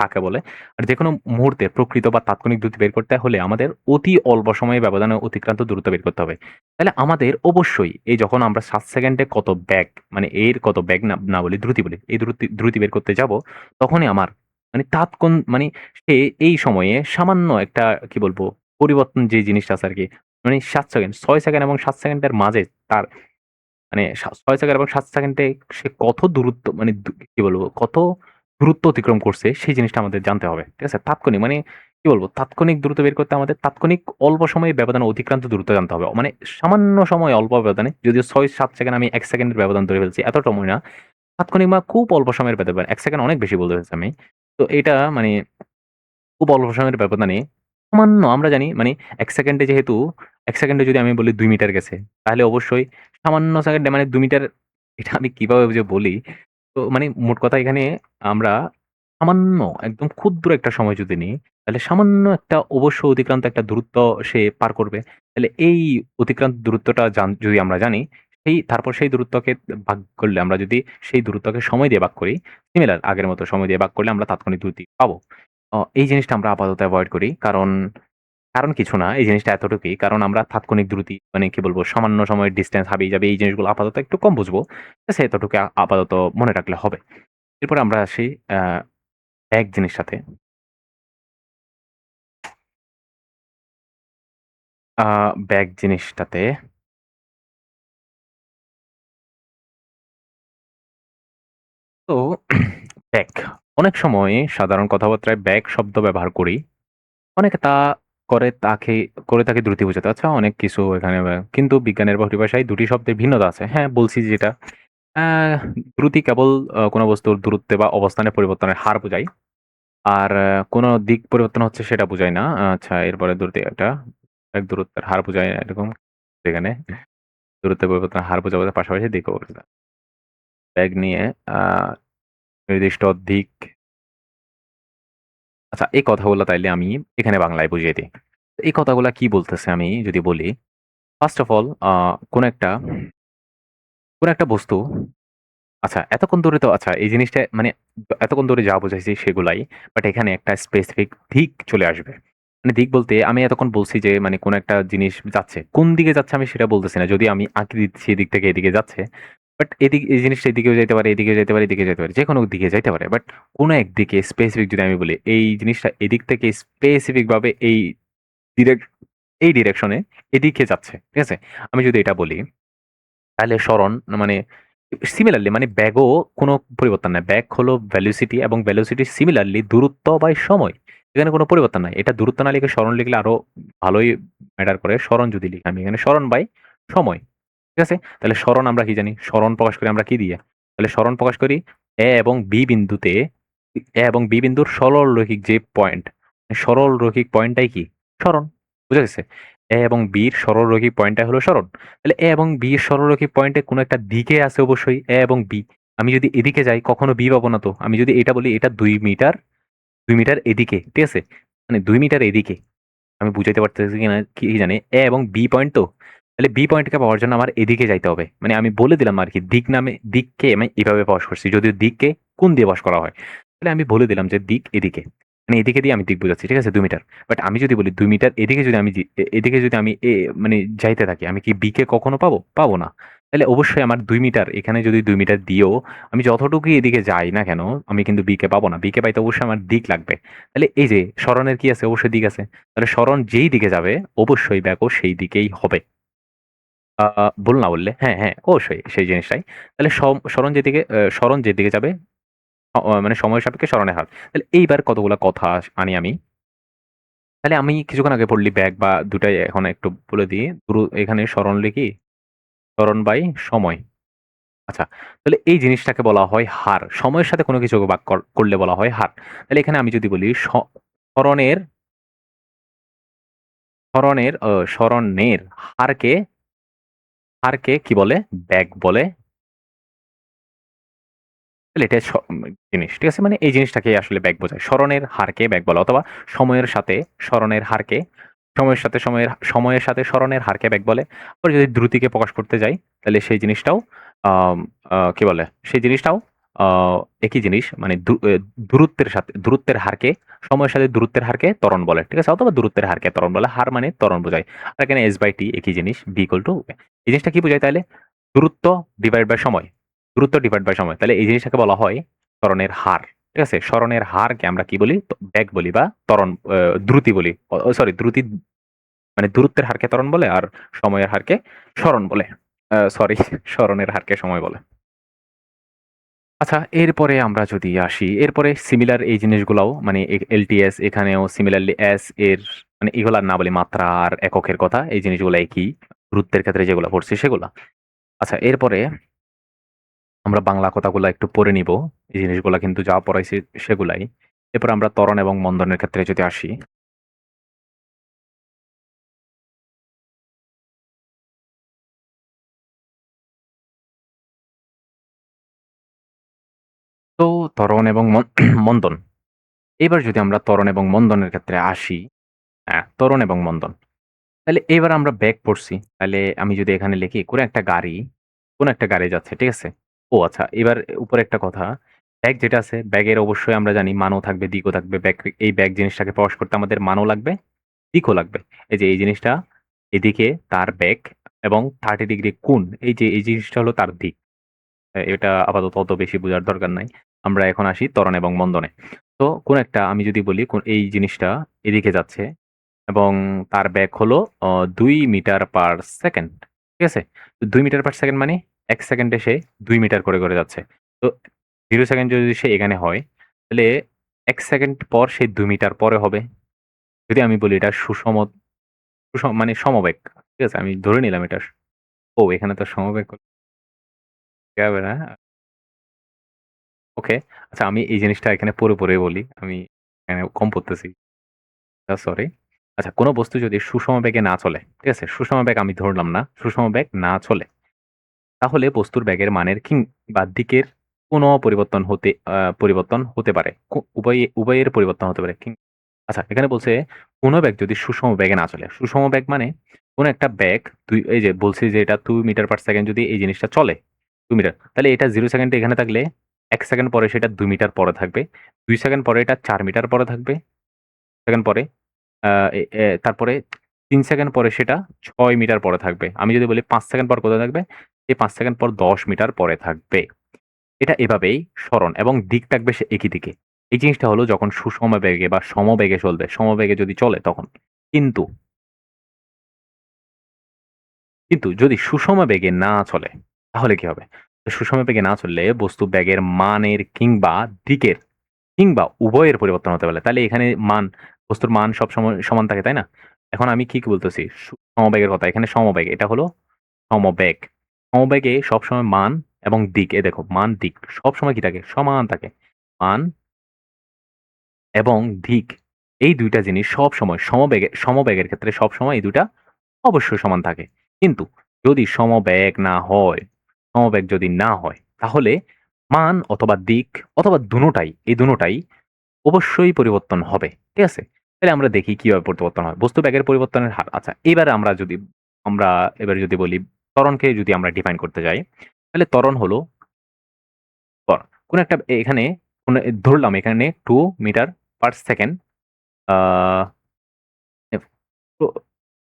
কাকে বলে। আর যেকোনো মুহূর্তে প্রকৃত বা তাৎক্ষণিক দ্রুতি বের করতে হলে আমাদের অতি অল্প সময়ের ব্যবধানে অতিক্রান্ত দূরত্ব বের করতে হবে। তাহলে আমাদের অবশ্যই এই যখন আমরা ৭ সেকেন্ডে কত বেগ মানে এর কত বেগ না বলি দ্রুতি বলি। এই দ্রুতি বের করতে যাব তখনই আমার মানে মানে সে এই সময়ে সামান্য একটা কি বলবো পরিবর্তন যে জিনিসটা আছে আরকি। মানে ৭ সেকেন্ড ৬ সেকেন্ড এবং ৭ সেকেন্ডের মাঝে তার মানে ৬ সেকেন্ড এবং ৭ সেকেন্ডে সে কত দূরত্ব মানে কি বলবো কত দূরত্ব অতিক্রম করছে সেই জিনিসটা আমাদের জানতে হবে। ঠিক আছে? তাৎক্ষণিক মানে কি বলবো তাৎক্ষণিক দূরত্ব বের করতে আমাদের তাৎক্ষণিক অল্প সময়ের ব্যবধানে অতিক্রান্ত দূরত্ব জানতে হবে। মানে সামান্য সময় অল্প ব্যবধানে যদিও ৬-৭ সেকেন্ড আমি ১ সেকেন্ডের ব্যবধান ধরে ফেলছি। এত সময় না। তাৎক্ষণিক বা খুব অল্প সময়ের ব্যবধান। ১ সেকেন্ড অনেক বেশি বলতে ফেলছি আমি। তো এটা মানে খুব অল্প সময়ের ব্যবধানে সামান্য আমরা জানি মানে ১ সেকেন্ডে যেহেতু ১ সেকেন্ডে যদি আমি বলি ২ মিটার গেছে, তাহলে অবশ্যই সামান্য সেকেন্ডে মানে ২ মিটার এটা আমি কিভাবে যে বলি, তো মানে মোট কথা এখানে আমরা সামান্য একদম ক্ষুদ্র একটা সময় যদি নিই, তাহলে সামান্য একটা অবশ্য অতিক্রান্ত একটা দূরত্ব সে পার করবে। তাহলে এই অতিক্রান্ত দূরত্বটা যদি আমরা জানি, তারপর সেই দূরত্বকে ভাগ করলে আমরা যদি সেই দূরত্বকে সময় দিয়ে ভাগ করি, সিমিলার আগের মতো সময় দিয়ে ভাগ করলে আমরা তাৎক্ষণিক দ্রুতি পাবো। এই জিনিসটা আমরা আপাতত এভয়েড করি। কারণ কিছু না। এই জিনিসটা এতটুকুই। কারণ আমরা তাৎক্ষণিক দ্রুতি মানে কি বলবো সামান্য সময়ের ডিসট্যান্স হাবিয়ে যাবে এই জিনিসগুলো আপাতত একটু কম বুঝবো। ঠিক আছে? এতটুকু আপাতত মনে রাখলে হবে। এরপরে আমরা আসি ব্যাগ জিনিসটাতে। আ ব্যাগ জিনিসটাতে তো ব্যাগ অনেক সময় সাধারণ কথাবার্তায় ব্যাগ শব্দ ব্যবহার করি। অনেকে তা করে তাকে দ্রুতি বোঝাতে। আচ্ছা অনেক কিছু এখানে কিন্তু বিজ্ঞানের পরিভাষায় ২ টি শব্দের ভিন্নতা আছে। হ্যাঁ, বলছি যেটা আ দ্রুতি কেবল কোন বস্তুর দূরত্বে বা অবস্থানের পরিবর্তনের হার বোঝায়। আর কোন দিক পরিবর্তন হচ্ছে সেটা বোঝায় না। আচ্ছা এরপরে দ্রুতি একটা এক দূরত্বের হার বোঝায় এরকম এখানে দূরত্বের পরিবর্তনের হার বোঝাবার পাশাপাশি দিকও বোঝায়। ব্যাগ নিয়ে আ নির্দিষ্ট দিক আচ্ছা এই কথাগুলো তাইলে আমি এখানে বাংলায় বুঝিয়ে দিই। এই কথাগুলা কি বলতেছে আমি যদি বলি, ফার্স্ট অফ অল কোন একটা বস্তু আচ্ছা, এতক্ষণ ধরে তো আচ্ছা এই জিনিসটা মানে এতক্ষণ ধরে যা বুঝাইছি সেগুলাই। বাট এখানে একটা স্পেসিফিক দিক চলে আসবে। মানে দিক বলতে আমি এতক্ষণ বলছি যে মানে কোন একটা জিনিস যাচ্ছে। কোন দিকে যাচ্ছে আমি সেটা বলতেছি না। যদি আমি আঁকি দিচ্ছি এদিক থেকে এদিকে যাচ্ছে। বাট এই জিনিসটা এদিকেও যাইতে পারে, এদিকেও যাইতে পারে, এদিকে যেতে পারে। যেকোনো দিকে যাইতে পারে। বাট কোন একদিকে স্পেসিফিক যদি আমি বলি, এই জিনিসটা এদিক থেকে স্পেসিফিক ভাবে ডিরেক্ট এই ডিরেকশন এ এদিকে যাচ্ছে। ঠিক আছে? আমি যদি এটা বলি তাহলে সরণ মানে সিমিলারলি মানে ব্যাগও কোনো পরিবর্তন নাই। ব্যাগ হলো ভেলোসিটি এবং ভেলোসিটি সিমিলারলি দূরত্ব বাই সময়। এখানে কোনো পরিবর্তন নাই। এটা দূরত্ব না লিখে সরণ লিখলে আরো ভালোই ম্যাটার করে। সরণ যদি লিখি আমি এখানে সরণ বাই সময়। ঠিক আছে? তাহলে সরণ আমরা কি জানি? সরণ প্রকাশ করি আমরা কি দিয়ে? তাহলে সরণ প্রকাশ করি এবং বিন্দুতে এবং বিন্দুর সরল রৈখিক যে পয়েন্ট, সরল রৈখিক পয়েন্টটাই কি? সরণ। বুঝা গেছে? এবং এর সরল রৈখিক পয়েন্টটাই হলো সরণ। তাহলে এবং এর সরল রৈখিক পয়েন্টে কোনো একটা দিকে আছে অবশ্যই এবং আমি যদি এদিকে যাই কখনো পাবো না তো। আমি যদি এটা বলি এটা ২ মিটার এদিকে। ঠিক আছে? মানে ২ মিটার এদিকে। আমি বুঝাইতে পারতেছি কিনা কি জানি। এবং পয়েন্ট তো। তাহলে পয়েন্টকে পাওয়ার জন্য আমার এদিকে যাইতে হবে। মানে আমি বলে দিলাম আরকি দিককে আমি এভাবে প্রকাশ করছি। যদিও দিককে কোণ দিয়ে প্রকাশ করা হয়। তাহলে আমি বলে দিলাম যে দিক এদিকে। মানে এদিকে দিয়ে আমি দিক বোঝাচ্ছি। ঠিক আছে? ২ মিটার। বাট আমি যদি বলি ২ মিটার এদিকে যদি আমি এদিকে যদি আমি মানে যাইতে থাকি আমি কি কে কখনো পাবো? পাবো না। তাহলে অবশ্যই আমার ২ মিটার এখানে যদি ২ মিটার দিয়েও আমি যতটুকুই এদিকে যাই না কেন আমি কিন্তু কে পাবো না। কে পাইতে অবশ্যই আমার দিক লাগবে। তাহলে এই যে সরণের কি আছে? অবশ্যই দিক আছে। তাহলে সরণ যেই দিকে যাবে অবশ্যই ব্যাকও সেই দিকেই হবে। আ ভুল না বললে হ্যাঁ, হ্যাঁ, অবশ্যই সেই জিনিসটাই। তাহলে সরণ যেদিকে যাবে মানে সময় সাপেক্ষে সরণের হার। তাহলে এইবার কতগুলা কথা আনি আমি। তাহলে আমি কিছুক্ষণ আগে পড়লি ব্যাক বা ২ টাই এখন একটু বলে দিই। এখানে সরণ লিখি, সরণ বাই সময়। আচ্ছা, তাহলে এই জিনিসটাকে বলা হয় হার। সময়ের সাথে কোনো কিছু ভাগ করলে বলা হয় হার। তাহলে এখানে আমি যদি বলি সরণের সরণের হারকে হারকে কি বলে? বেগ বলে। তাহলে এটা জিনিস। ঠিক আছে? মানে এই জিনিসটাকেই আসলে বেগ বোঝায়। সরণের হারকে বেগ বলে অথবা সময়ের সাথে সরণের হারকে সময়ের সাথে সরণের হারকে বেগ বলে। আবার যদি দ্রুতিকে প্রকাশ করতে যাই তাহলে সেই জিনিসটাও আম কি বলে? সেই জিনিসটাও আ একই জিনিস। মানে দূরত্বের হারকে সময়ের সাথে দূরত্বের হারকে ত্বরণ বলে। ঠিক আছে? অথবা দূরত্বের হারকে ত্বরণ বলে। হার মানে ত্বরণ বোঝায়। আর এখানে s/t একই জিনিস। b = এই জিনিসটা কি বোঝায় তাইলে? দূরত্ব ডিভাইড বাই সময়। দূরত্ব ডিভাইড বাই সময়। তাহলে এই জিনিসটাকে বলা হয় ত্বরণের হার। ঠিক আছে? সরণের হারকে আমরা কি বলি? বেগ বলি বা ত্বরণ দ্রুতি বলি। সরি দ্রুতি মানে দূরত্বের হারকে ত্বরণ বলে আর সময়ের হারকে সরণ বলে। সরি সরণের হারকে সময় বলে। আচ্ছা এরপরে আমরা যদি আসি, এরপরে সিমিলার এই জিনিসগুলাও মানে LTS এখানেও সিমিলারলি S এর মানে এগুলার না বলি মাত্রা আর এককের কথা। এই জিনিসগুলা একই। দূরত্বের ক্ষেত্রে যেগুলা পড়ছি সেগুলা। আচ্ছা এরপরে আমরা বাংলা কথাগুলা একটু পড়ে নিব। এই জিনিসগুলা কিন্তু যা পড়াইছি সেগুলাই। এরপর আমরা ত্বরণ এবং মন্দনের ক্ষেত্রে যদি আসি, তো ত্বরণ এবং মন্দন। এবার যদি আমরা ত্বরণ এবং মন্দনের ক্ষেত্রে আসি, হ্যাঁ, ত্বরণ এবং মন্দন। তাহলে এবার আমরা বেগ পড়ছি। তাহলে আমি যদি এখানে লিখি কোন একটা গাড়ি যাচ্ছে, ঠিক আছে? ও আচ্ছা, এবার উপরে একটা কথা। ব্যাগ যেটা আছে, ব্যাগের অবশ্যই আমরা জানি মানও থাকবে, দিকও থাকবে। এই ব্যাগ জিনিসটাকে প্রকাশ করতে আমাদের মানও লাগবে, দিকও লাগবে। এই যে এই জিনিসটা, এদিকে তার ব্যাগ এবং 30 ডিগ্রি কোণ, এই যে এই জিনিসটা হলো তার দিক। এটা আপাতত অত বেশি বোঝার দরকার নাই। আমরা এখন আসি ত্বরণ এবং মন্দনে। তো কোন একটা আমি যদি বলি এই জিনিসটা এদিকে যাচ্ছে এবং তার বেগ হলো ২ মিটার পার সেকেন্ড। ঠিক আছে? তো ২ মিটার পার সেকেন্ড মানে ১ সেকেন্ডে সে ২ মিটার করে যাচ্ছে। তো 0 সেকেন্ড যদি সে এখানে হয়, তাহলে ১ সেকেন্ড পর সে ২ মিটার পরে হবে। যদি আমি বলি এটা মানে সমবেগ। ঠিক আছে? আমি ধরে নিলাম এটা এখানে তো সমবেগ হবে না। ওকে। আচ্ছা আমি এই জিনিসটা এখানে পড়ে বলি। আমি এখানে কম পড়তেছি। সরি। আচ্ছা কোন বস্তু যদি সুষম বেগে না চলে, ঠিক আছে? সুষম বেগ আমি ধরলাম না। সুষম বেগ না চলে। তাহলে বস্তুর বেগের মানের বা দিকের কোন পরিবর্তন হতে পারে। উভয়ের পরিবর্তন হতে পারে। আচ্ছা এখানে বলছে কোন বেগ যদি সুষম বেগে না চলে। সুষম বেগ মানে কোন একটা বেগ এই যে বলছি যে এটা 2 মিটার পার সেকেন্ড যদি এই জিনিসটা চলে 2 মিটার। তাহলে এটা 0 সেকেন্ডে এখানে থাকলে ১ সেকেন্ড পরে সেটা ২ মিটার পরে থাকবে। ২ সেকেন্ড পরে এটা ৪ মিটার পরে থাকবে। সেকেন্ড পরে আ এ এ তারপরে ৩ সেকেন্ড পরে সেটা ৬ মিটার পরে থাকবে। আমি যদি বলি ৫ সেকেন্ড পর কোথায় থাকবে? এই ৫ সেকেন্ড পর ১০ মিটার পরে থাকবে। এটা এভাবেই সরণ এবং দিক থাকবে সে একই দিকে। এই জিনিসটা হলো যখন সুষম বেগে বা সমবেগে চলবে। সমবেগে যদি চলে তখন। কিন্তু, কিন্তু যদি সুষম বেগে না চলে তাহলে কি হবে? সুষম বেগে না চললে বস্তু বেগের মানের দিকের কিংবা উভয়ের পরিবর্তন হতে পারে। তাহলে এখানে বস্তুর মান সবসময় সমান থাকে, তাই না? এখন আমি কি বলতেছি? সমবেগের কথা। এখানে সমবেগ। এটা হলো সমবেগ। সমবেগে সবসময় মান এবং দিক দেখো মান, দিক সবসময় কি থাকে? সমান থাকে। মান এবং দিক এই ২ টা জিনিস সবসময় সমবেগের ক্ষেত্রে সবসময় এই ২ টা অবশ্যই সমান থাকে। কিন্তু যদি সমবেগ যদি না হয় তাহলে মান অথবা দিক অথবা দোনোটাই, এই দোনোটাই অবশ্যই পরিবর্তন হবে। ঠিক আছে? তাহলে আমরা দেখি কিভাবে পরিবর্তন হয়। বস্তু বেগের পরিবর্তনের হার। আচ্ছা আমরা এবার যদি বলি ত্বরণকে যদি আমরা ডিফাইন করতে যাই, তাহলে ত্বরণ হলো কোন একটা এখানে ধরলাম এখানে 2 মিটার পার সেকেন্ড আ এফ তো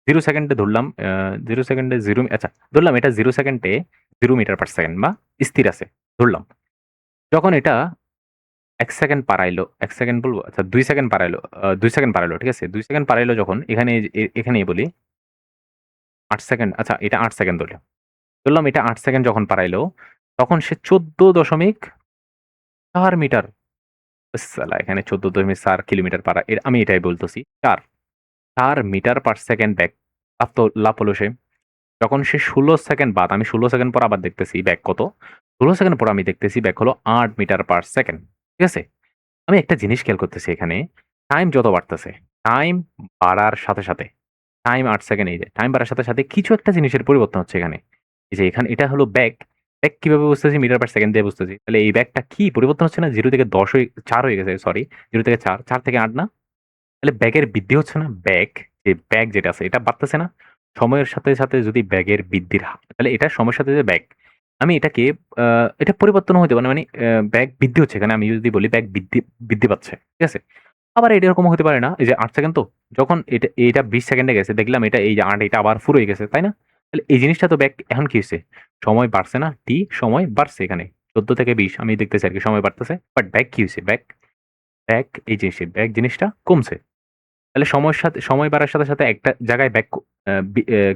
0 সেকেন্ডে ধরলাম 0 সেকেন্ডে 0 আচ্ছা ধরলাম এটা 0 সেকেন্ডে 0 মিটার পার সেকেন্ড বা স্থির আছে। ধরলাম। যখন এটা ১ সেকেন্ড পারাইলো, ১ সেকেন্ড বলব? আচ্ছা ২ সেকেন্ড পারাইলো ২ সেকেন্ড পারাইলো, ঠিক আছে? ২ সেকেন্ড পারাইলো যখন এখানেই বলি ৮ সেকেন্ড আচ্ছা এটা ৮ সেকেন্ড ধরলাম। ধরলাম এটা ৮ সেকেন্ড যখন পারাইলো তখন সে ১৪.৪ মিটার সাল্লাহ এখানে ১৪.৪ কিলোমিটার পারা আমি এটাই বলতেছি। ৪ মিটার পার সেকেন্ড বেগ লাফ হলো সে। যখন সে ১৬ সেকেন্ড বাদ আমি ১৬ সেকেন্ড পর আবার দেখতেছি ব্যাক কত? ১৬ সেকেন্ড পর আমি দেখতেছি ব্যাক হলো ৮ মিটার পার সেকেন্ড। ঠিক আছে? আমি একটা জিনিস খেয়াল করতেছি এখানে, টাইম যত বাড়তেছে, টাইম বাড়ার সাথে, সাথে টাইম ৮ সেকেন্ড এই যে টাইম বাড়ার সাথে কিছু একটা জিনিসের পরিবর্তন হচ্ছে এখানে। এই যে এখানে এটা হলো ব্যাক। ব্যাক কিভাবে বুঝতেছি? মিটার পার সেকেন্ড দিয়ে বুঝতেছি। তাহলে এই ব্যাকটা কি পরিবর্তন হচ্ছে না? 0 থেকে ১০ ৪ হয়ে গেছে সরি। 0 থেকে ৪, ৪ থেকে ৮ না? তাহলে ব্যাগের বৃদ্ধি হচ্ছে না? ব্যাগ যেটা আছে এটা বাড়তেছে না? সময়ের সাথে যদি ব্যাগের বৃদ্ধির তাহলে এটা সময়ের সাথে যে ব্যাগ। আমি এটাকে আ এটা পরিবর্তন হইতে পারে মানে ব্যাগ বৃদ্ধি হচ্ছে এখানে আমি যদি বলি ব্যাগ বৃদ্ধি পাচ্ছে। ঠিক আছে? আবার এটা এরকমও হতে পারে না? এই যে ৮ সেকেন্ড তো? যখন এটা ২০ সেকেন্ডে গেছে দেখলাম এটা এই যে ৮ এটা আবার ফুরোয় গেছে, তাই না? তাহলে এই জিনিসটা তো ব্যাক এখন কি হইছে? সময় বাড়ছে না? সময় বাড়ছে এখানে। ১৪ থেকে ২০ আমি দেখতেছি আরকি সময় বাড়তেছে। বাট ব্যাক কি হইছে? ব্যাক এই জিনিসটা কমছে। তাহলে সময় বাড়ার সাথে একটা জায়গায় ব্যাক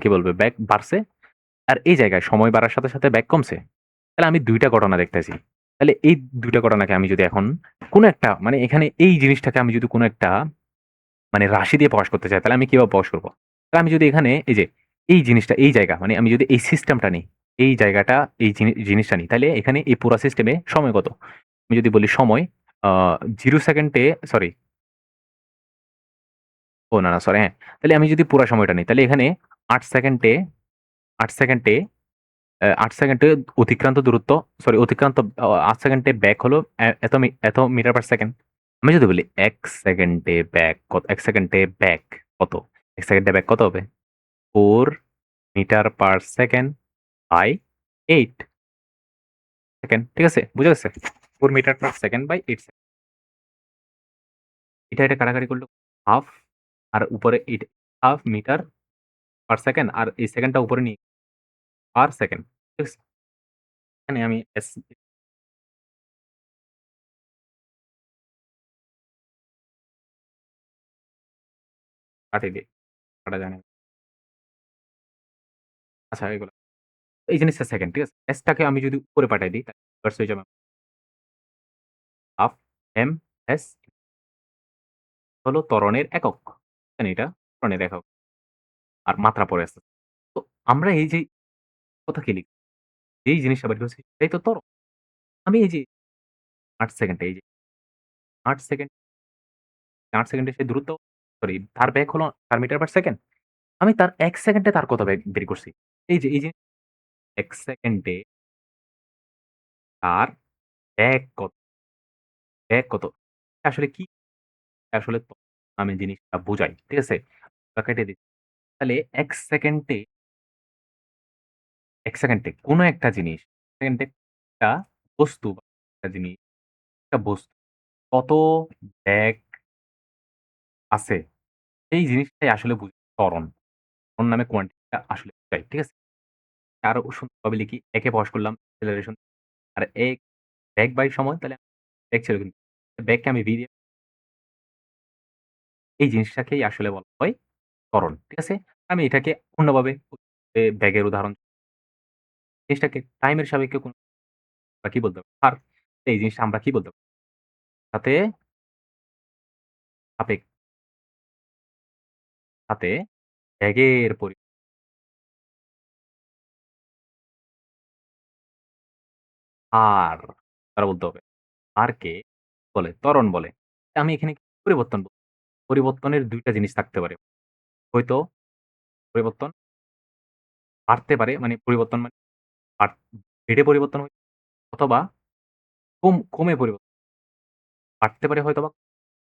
কি বলবে ব্যাক বাড়ছে। আর এই জায়গায় সময় বাড়ার সাথে ব্যাক কমছে। তাহলে আমি ২ টা ঘটনা দেখতেছি। তাহলে এই ২ টা ঘটনাকে আমি যদি এখন কোন একটা মানে এখানে এই জিনিসটাকে আমি যদি কোন একটা মানে রাশি দিয়ে প্রকাশ করতে চাই তাহলে আমি কিভাবে প্রকাশ করব? তাহলে আমি যদি এখানে এই যে এই জিনিসটা এই জায়গা মানে আমি যদি এই সিস্টেমটা নিই, এই জায়গাটা এই জিনিসটা নিই তাহলে এখানে এই পুরা সিস্টেমে সময় কত? আমি যদি বলি সময় আ 0 সেকেন্ডে সরি না, না সরি হ্যাঁ। তাহলে আমি যদি পুরা সময়টা নিই তাহলে এখানে ৮ সেকেন্ডে ৮ সেকেন্ডে ৮ সেকেন্ডে অতিক্রান্ত দূরত্ব সরি অতিক্রান্ত ৮ সেকেন্ডে ব্যাক হলো এত মিটার পার সেকেন্ড। আমি যদি বলি ১ সেকেন্ডে ব্যাক কত ১ সেকেন্ডে ব্যাক কত? ১ সেকেন্ডে ব্যাক কত হবে? 4 metre per second by 8 second. ঠিক আছে? বুঝা গেছে? 4 metre per second by 8 second. এটা কাটাকাটি করলে হাফ আর উপরে হাফ মিটার পার সেকেন্ড আর এই সেকেন্ডটা উপরে নিয়ে পার সেকেন্ড। ঠিক আছে? এখানে আমি কাটিয়ে দিই। কাটা যায় না। আচ্ছা এগুলো। এই জিনিসটা সেকেন্ড, ঠিক আছে? S টাকে আমি যদি উপরে পাঠায় দিই তাহলে ইনভার্স হয়ে যাবে হাফ এম এস হলো ত্বরণের একক। জানি এটা ত্বরণের একক। আর মাত্রা পড়ে আছে। তো আমরা এই যে কথা কি লিখি, যেই জিনিসটা বের করছি সেটাই তো ত্বরণ। আমি এই যে ৮ সেকেন্ডে এই যে ৮ সেকেন্ড ৮ সেকেন্ডে সেই দূরত্ব সরি তার বেগ হলো ৪ মিটার পার সেকেন্ড। আমি তার ১ সেকেন্ডে তার কত বেগ বের করছি। এই যে ১ সেকেন্ডে তার বেগ কত, বেগ কত? আসলে কি আসলে আমি জিনিসটা বুঝাই। ঠিক আছে? কেটে দিচ্ছি। তাহলে ১ সেকেন্ডে কোন একটা জিনিস সেকেন্ডে একটা বস্তু বা একটা জিনিস, একটা বস্তু কত ব্যাগ আছে এই জিনিসটাই আসলে ত্বরণ। ত্বরণ নামে কোয়ান্টিটিটা আসলে বুঝাই। ঠিক আছে? আরো সুন্দরভাবে লিখি। একে প্রকাশ করলাম acceleration আর ব্যাগ বাই সময় তাহলে ব্যাগ ছিল কিন্তু ব্যাগকে আমি ভি দিয়ে এই জিনিসটাকেই আসলে বলা হয় ত্বরণ। ঠিক আছে? আমি এটাকে অন্যভাবে ব্যাগের উদাহরণ জিনিসটাকে টাইমের সাপেক্ষে আমরা কি বলতে পারি? এই জিনিসটা আমরা কি বলতে পারি? সাথে সাপেক সাথে ব্যাগের হার তারা বলতে হবে। হারকে বলে ত্বরণ বলে। আমি এখানে পরিবর্তন পরিবর্তনের ২ টা জিনিস থাকতে পারে। হয়তো পরিবর্তন বাড়তে পারে মানে পরিবর্তন মানে বাড় বেড়ে পরিবর্তন হয় অথবা কমে পরিবর্তন বাড়তে পারে হয়তোবা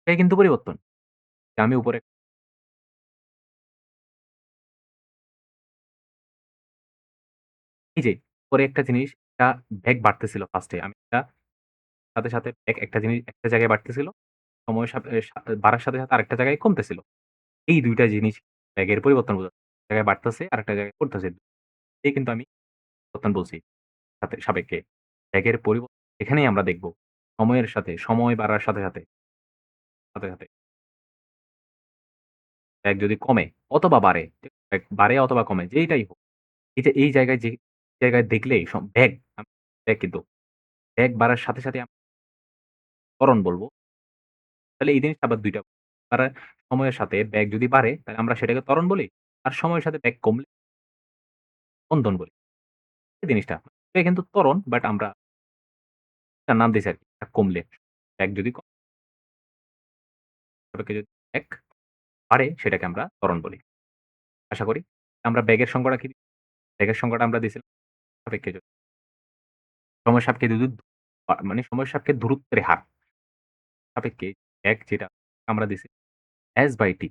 এটাই কিন্তু পরিবর্তন। যে আমি উপরে এই যে উপরে একটা জিনিস একটা বেগ বাড়তেছিল ফার্স্ট এ আমি এটা সাথে একটা জিনিস একটা জায়গায় বাড়তেছিল। সময়ের সাথে বাড়ার সাথে আরেকটা জায়গায় কমতেছিল। এই ২ টা জিনিস বেগের পরিবর্তন বোঝাচ্ছে। এক জায়গায় বাড়তেছে আরেকটা জায়গায় কমতেছে। এই কিন্তু আমি পরিবর্তন বলছি সাপেক্ষে। বেগের এখানেই আমরা দেখব সময়ের সাথে সময় বাড়ার সাথে বেগ যদি কমে অথবা বাড়ে, বেগ বাড়ে অথবা কমে যেইটাই হোক। এই জায়গায় যে জায়গায় দেখলেই বেগ কিন্তু বেগ বাড়ার সাথে আমরা ত্বরণ বলব। তাহলে এই জিনিসটা আবার ২ টা তারা সময়ের সাথে বেগ যদি বাড়ে তাহলে আমরা সেটাকে ত্বরণ বলি। আর সময়ের সাথে বেগ কমলে মন্দন বলি। এই জিনিসটা। এটা কিন্তু ত্বরণ বাট আমরা একটা নাম দিয়েছি আরকি। কমলে। বেগ যদি সাপেক্ষে যদি বেগ বাড়ে সেটাকে আমরা ত্বরণ বলি। আশা করি। আমরা বেগের সংজ্ঞাটা কি? বেগের সংজ্ঞাটা আমরা দিছিলাম সাপেক্ষে সময় সাপেক্ষে মানে সময় সাপেক্ষে দূরত্বের হার সাপেক্ষে বেগ যেটা আমরা দিছি s/t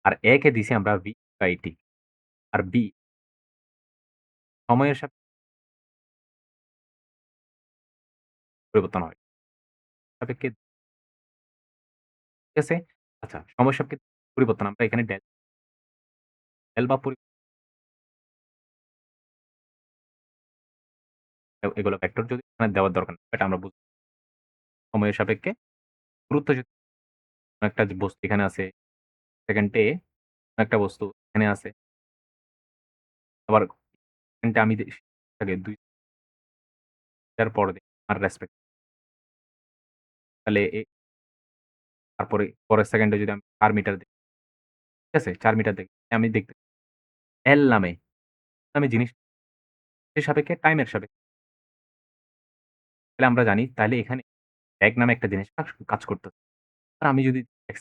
আর a কে দিছি আমরা v/t আর b সময়ের পরিবর্তন হয়। সাপেক্ষে ঠিক আছে? আচ্ছা সময় সাপেক্ষে পরিবর্তন আমরা এখানে ডেল বা এগুলো ভেক্টর যদি এখানে দেওয়ার দরকার নেই। এটা আমরা সময়ের সাপেক্ষে গুরুত্ব যদি কোনো একটা বস্তু এখানে আছে, সেকেন্ডে একটা বস্তু এখানে আছে। আবার সেকেন্ডে আমি আগে ২ টার পরে আর রেসপেক্ট তাহলে তারপরে পরের সেকেন্ডে যদি আমি ৪ মিটার দেখি, ঠিক আছে? ৪ মিটার দেখি। আমি দেখতে এল নামে জিনিস সাপেক্ষে টাইমের সাপেক্ষে। তাহলে আমরা জানি তাহলে এখানে ব্যাগ নামে একটা জিনিস কাজ করতেছে। আর আমি যদি ১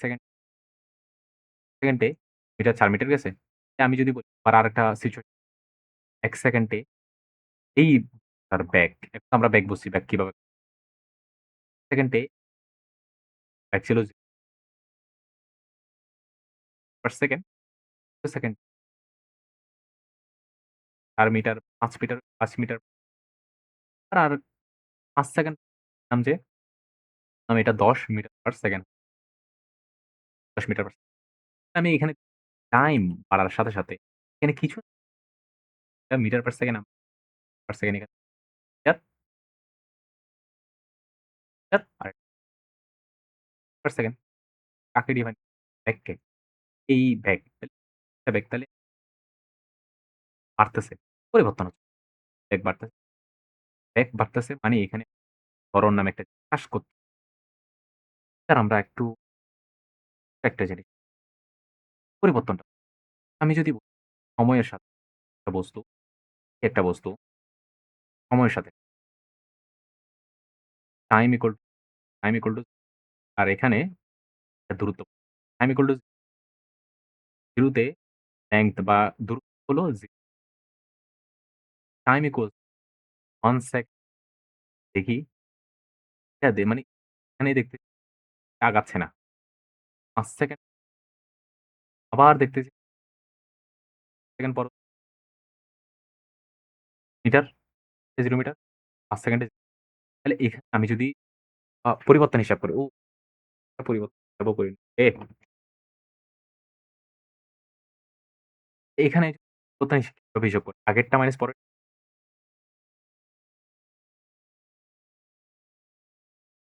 সেকেন্ডে মিটার ৪ মিটার গেছে। আমি যদি বলি আবার আরেকটা সিচুয়েশন ১ সেকেন্ডে এই তার ব্যাক, এখন আমরা ব্যাক বুঝছি, ব্যাক কিভাবে? সেকেন্ডে ব্যাক ছিল 0 per second, ২ second ৪ metre, ৫ metre আর ৫ সেকেন্ড নাম যে আমি এটা ১০ metre per second, ১০ metre per second. আমি এখানে টাইম বাড়ার সাথে এখানে কিছু metre per second per second এখানে মিটার, মিটার আর পার সেকেন্ড কাকে ডিফাইন ব্যাককে। এই ব্যাক ব্যাক তাহলে বাড়তেছে, পরিবর্তন হচ্ছে। ব্যাক বাড়তেছে, ব্যাক বাড়তেছে মানে এখানে ত্বরণ নামে একটা কাজ করছে। স্যার আমরা একটু একটা জিনিস পরিবর্তনটা আমি যদি সময়ের সাথে একটা বস্তু সময়ের সাথে time equal time equal to আর এখানে দূরত্ব টাইম ইকুয়াল টু 0 তে লেংথ বা দূরত্ব হলো টাইম ইকুয়ালস 1 সেকেন্ড দেখি মানে এখানে দেখতে আগাচ্ছে না। ৫ সেকেন্ড আবার দেখতেছি সেকেন্ড পর মিটার 0 মিটার ৫ সেকেন্ডে তাহলে এখানে আমি যদি পরিবর্তন হিসাব করি, পরিবর্তন হিসাবও করি। এ এখানে পরিবর্তন কিভাবে হিসাব করি? আগেরটা মাইনাস পরের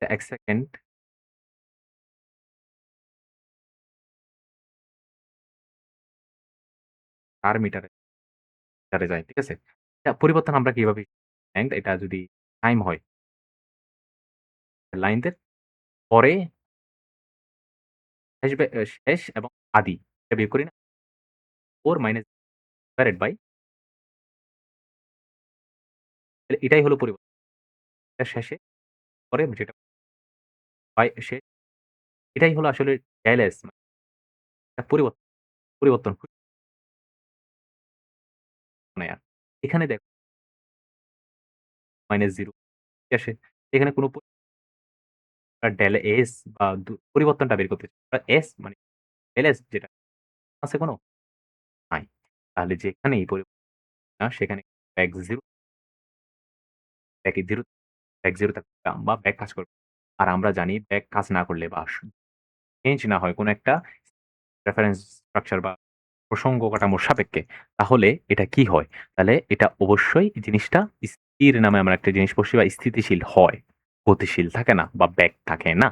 ১ সেকেন্ড ৪ মিটারে যায়। ঠিক আছে? পরিবর্তন আমরা কিভাবে লেংথ এটা যদি টাইম হয় লাইনদের পরে শেষ এবং আদি এটা বিয়োগ করি না? 4 মাইনাস ডিভাইডেড বাই তাহলে এটাই হলো পরিবর্তন। এটা শেষে পরে যেটা বাই এটাই হলো আসলে ডেল মানে একটা পরিবর্তন মানে আর। এখানে দেখো -0 আসে। এখানে কোন ডেল এস বা পরিবর্তনটা বের করতে এস মানে ডেল এস যেটা আছে কোন? নাই। তাহলে যেখানেই পরিবর্তন সেখানে ব্যাক 0 ব্যাক 0 ব্যাক 0 থাকবে বা ব্যাক কাজ করবে। আর আমরা জানি ব্যাক কাজ না করলে বা চেঞ্জ না হয় কোন একটা রেফারেন্স স্ট্রাকচার বা প্রসঙ্গ কাঠামোর সাপেক্ষে, তাহলে এটা কি হয়? তাহলে এটা অবশ্যই জিনিসটা স্থির নামে আমরা একটা জিনিস পড়ছি বা স্থিতিশীল হয়। গতিশীল থাকে না বা ব্যাক থাকে না।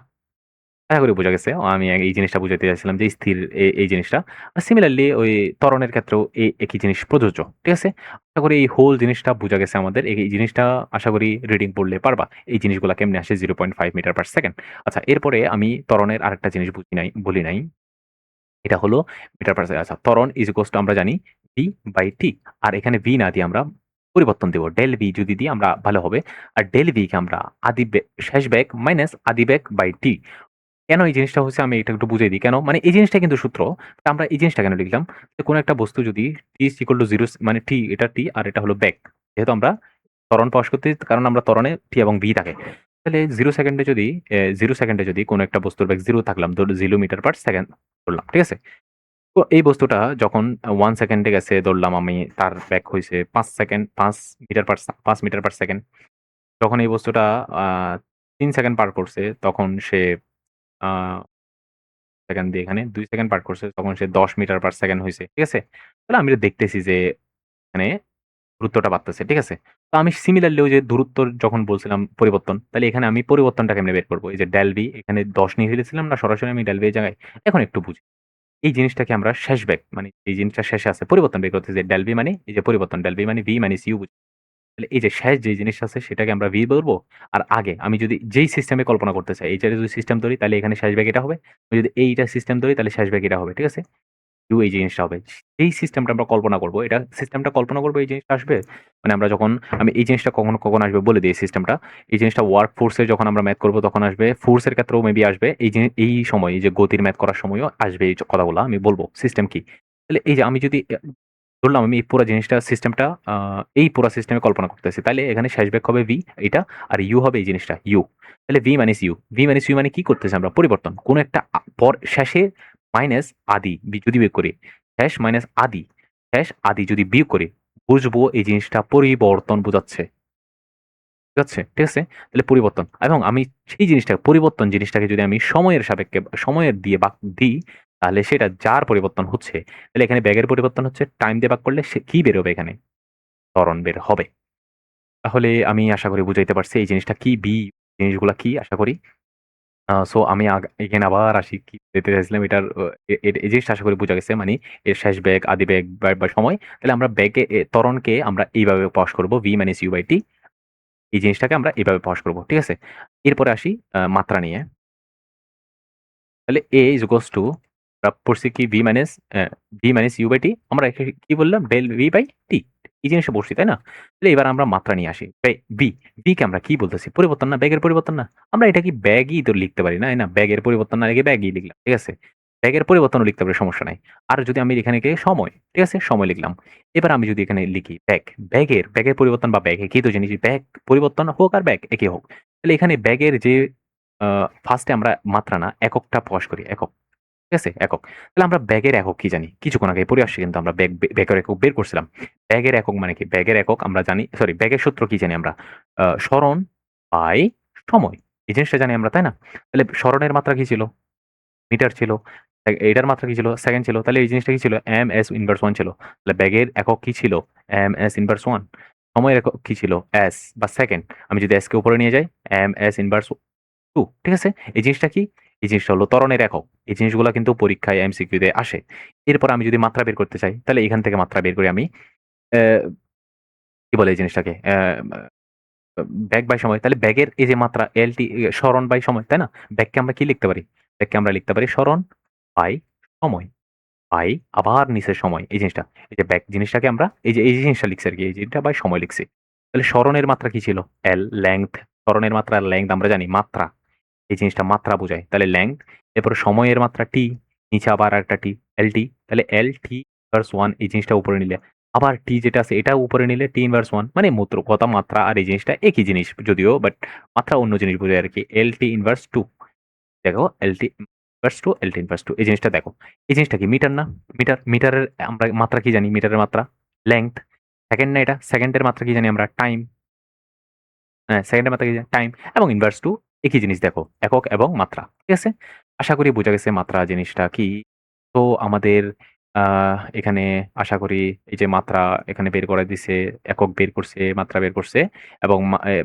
আশা করি বোঝা গেছে। আমি এই জিনিসটা বুঝাইতে চাইছিলাম যে স্থির এই জিনিসটা। সিমিলারলি ওই ত্বরণের ক্ষেত্রেও একই জিনিস প্রযোজ্য। ঠিক আছে? আশা করি এই হোল জিনিসটা বুঝা গেছে আমাদের। এই জিনিসটা আশা করি রিডিং পড়লে পারবা। এই জিনিসগুলা কেমনে আসে 0.5 মিটার পার সেকেন্ড। আচ্ছা এরপরে আমি ত্বরণের আরেকটা জিনিস বলি নাই। এটা হলো মিটার পার সেকেন্ড। আচ্ছা ত্বরণ ইজ ইকুয়ালস টু আমরা জানি v/t আর এখানে v না দিয়ে আমরা পরিবর্তন দেব। ডেল v যদি দিই আমরা ভালো হবে। আর ডেল v কে আমরা শেষ বেগ মাইনাস আদি বেগ বাই t কেন এই জিনিসটা হচ্ছে আমি এটা একটু বুঝিয়ে দিই। কেন? মানে এই জিনিসটা কিন্তু সূত্র। তা আমরা এই জিনিসটা কেন লিখলাম? যে কোন একটা বস্তু যদি t = 0 মানে t এটা t আর এটা হলো বেগ। যেহেতু আমরা ত্বরণ প্রকাশ করতেছি কারণ আমরা ত্বরণে t এবং v থাকে। তাহলে 0 সেকেন্ডে যদি 0 সেকেন্ডে যদি কোন একটা বস্তুর বেগ 0 থাকলাম, 0 মিটার পার সেকেন্ড ধরলাম। ঠিক আছে? তো এই বস্তুটা যখন 1 সেকেন্ডে গেছে ধরলাম আমি তার বেগ হইছে 5 second 5 metre per 5 metre per second. যখন এই বস্তুটা আ ৩ সেকেন্ড পার করছে তখন সে আ সেকেন্ড দিয়ে এখানে ২ সেকেন্ড পার করছে তখন সে ১০ মিটার পার সেকেন্ড হইছে। ঠিক আছে? তাহলে আমি দেখতেছি যে এখানে দূরত্বটা বাড়তেছে। ঠিক আছে? তো আমি সিমিলারলি ওই যে দূরত্ব যখন বলছিলাম পরিবর্তন, তাহলে এখানে আমি পরিবর্তনটা কেমনে বের করব? এই যে ডেল ভি এখানে ১০ নিয়ে ফেলেছিলাম না সরাসরি আমি ডেল ভি এর জায়গায়? এখন একটু বুঝি। এই জিনিসটাকে আমরা শেষ বেগ মানে এই জিনিসটা শেষে আছে পরিবর্তন বের করতেছি। ডেল ভি মানে এই যে পরিবর্তন, ডেল ভি মানে ভি মাইনাস ইউ তাহলে এই যে শেষ যে জিনিসটা আছে সেটাকে আমরা ভি বলবো। আর আগে আমি যদি যেই সিস্টেমে কল্পনা করতে চাই, এইটারে যদি সিস্টেম ধরি তাহলে এখানে শেষ বেগ এটা হবে। আমি যদি এইটা সিস্টেম ধরি তাহলে শেষ বেগ এটা হবে। ঠিক আছে? ইউ এই জিনিসটা হবে। এই সিস্টেমটা আমরা কল্পনা করব। এটা সিস্টেমটা কল্পনা করব এই জিনিসটা আসবে। মানে আমরা যখন আমি এই জিনিসটা কখন আসবে বলে দিই সিস্টেমটা। এই জিনিসটা ওয়ার্ক ফোর্স এ যখন আমরা ম্যাথ করব তখন আসবে। ফোর্স এর ক্ষেত্রেও মেবি আসবে। এই সময় এই যে গতির ম্যাথ করার সময়ও আসবে এই কথাগুলা আমি বলব সিস্টেম কি। তাহলে এই যে আমি যদি ধরলাম আমি এই পুরা জিনিসটা সিস্টেমটা এই পুরা সিস্টেমে কল্পনা করতেছি। তাইলে এখানে শেষ বেগ হবে ভি এইটা আর ইউ হবে এই জিনিসটা ইউ। তাহলে V minus U. V minus U মানে কি করতেছি আমরা? পরিবর্তন। কোন একটা পর শেষে মাইনাস আদি যদি বের করি। শেষ মাইনাস আদি। শেষ আদি যদি বিয়োগ করি, বুঝবো এই জিনিসটা পরিবর্তন বোঝাচ্ছে। ঠিক আছে? ঠিক আছে? তাহলে পরিবর্তন এবং আমি সেই জিনিসটা পরিবর্তন জিনিসটাকে যদি আমি সময়ের সাপেক্ষে সময়ের দিয়ে ভাগ দিই, তাহলে সেটা যার পরিবর্তন হচ্ছে, তাহলে এখানে বেগের পরিবর্তন হচ্ছে, টাইম দিয়ে ভাগ করলে সে কি বের হবে এখানে? ত্বরণ বের হবে। তাহলে আমি আশা করি বুঝাইতে পারছি এই জিনিসটা কি, জিনিসগুলা কি আশা করি। সো আমি এখানে আবার আসি কি বলতে চাইছিলাম এটার এই জিনিসটা আশা করি বোঝা গেছে। মানে এর শেষ বেগ, আদি বেগ বা সময়। তাহলে আমরা বেগে ত্বরণকে আমরা এইভাবে প্রকাশ করব v - u/t এই জিনিসটাকে আমরা এভাবে প্রকাশ করব। ঠিক আছে? এরপরে আসি মাত্রা নিয়ে। তাহলে A is equals to আমরা পড়ছি কি v - u/t আমরা এখানে কি বললাম? del v by t এই জিনিসটা পড়ছি, তাই না? তাহলে এবার আমরা মাত্রা নিয়ে আসি। v, v কে আমরা কি বলতেছি? পরিবর্তন না, বেগের পরিবর্তন না? আমরা এটা কি ব্যাগই তো লিখতে পারি, না? ব্যাগের পরিবর্তন না লিখে ব্যাগই লিখলাম। ঠিক আছে? ব্যাগের পরিবর্তনও লিখতে পারি, সমস্যা নাই। আর যদি আমি এখানে লিখি সময়, ঠিক আছে? সময় লিখলাম। এবার আমি যদি এখানে লিখি ব্যাগ, ব্যাগের পরিবর্তন বা ব্যাগ একই তো জিনিস। ব্যাগ পরিবর্তন হোক আর ব্যাগ একই হোক। তাহলে এখানে ব্যাগের যে আ ফার্স্ট এ আমরা মাত্রা না এককটা প্রকাশ করি। একক। ঠিক আছে? একক। তাহলে আমরা ব্যাগের একক কি জানি? কিছুক্ষণ আগে পড়ে আসছি কিন্তু আমরা ব্যাগের একক বের করছিলাম। ব্যাগের একক মানে কি? ব্যাগের একক আমরা জানি সরি ব্যাগের সূত্র কি জানি আমরা? সরণ বাই সময়। এই জিনিসটা জানি আমরা, তাই না? তাহলে সরণের মাত্রা কি ছিল? মিটার ছিল। এটার মাত্রা কি ছিল? সেকেন্ড ছিল। তাহলে এই জিনিসটা কি ছিল? ms 1 ছিল। তাহলে ব্যাগের একক কি ছিল? ms 1 সময়ের একক কি ছিল? s বা সেকেন্ড। আমি যদি s কে উপরে নিয়ে যাই ms 2 ঠিক আছে? এই জিনিসটা কি? এই জিনিসটা হলো ত্বরণের একক। এই জিনিসগুলা কিন্তু পরীক্ষায় এমসিকিউ তে আসে। এরপর আমি যদি মাত্রা বের করতে চাই, তাহলে এখান থেকে মাত্রা বের করি আমি। অ্যা কি বলে এই জিনিসটাকে? ব্যাগ বাই সময়। তাহলে ব্যাগের এই যে মাত্রা এলটি সরণ বাই সময়, তাই না? ব্যাগকে আমরা কি লিখতে পারি? ব্যাগকে আমরা লিখতে পারি সরণ বাই সময়। বাই আবার নিচের সময় এই জিনিসটা। এই যে ব্যাক জিনিসটাকে আমরা এই যে জিনিসটা লিখছি আরকি। এই যে এটা বাই সময় লিখছি। তাহলে সরণের মাত্রা কি ছিল? L length. সরণের মাত্রা লেংথ আমরা জানি মাত্রা। এই জিনিসটা মাত্রা বোঝায়। তাহলে লেংথ এরপর সময়ের মাত্রা টি, নিচে আবার আরেকটা টি, LT তাহলে LT ইনভার্স 1 এই জিনিসটা উপরে নিলে। আবার টি যেটা আছে এটাও উপরে নিলে টি ইনভার্স 1 মানে কথা মাত্রা আর এই জিনিসটা একই জিনিস যদিও বাট মাত্রা অন্য জিনিস বোঝায় আরকি। LT ইনভার্স 2 দেখো LT ইনভার্স 2, LT ইনভার্স 2 এই জিনিসটা দেখো। এই জিনিসটা কি মিটার না? মিটারের আমরা মাত্রা কি জানি? মিটারের মাত্রা লেংথ। সেকেন্ড না এটা? সেকেন্ডের মাত্রা কি জানি আমরা? টাইম। হ্যাঁ, সেকেন্ডের মাত্রা কি জানি? টাইম এবং ইনভার্স 2 একই জিনিস দেখো। একক এবং মাত্রা। ঠিক আছে? আশা করি বোঝা গেছে মাত্রা জিনিসটা কি। তো আমাদের আ এখানে আশা করি এই যে মাত্রা এখানে বের করে দিছে, একক বের করছে, মাত্রা বের করছে এবং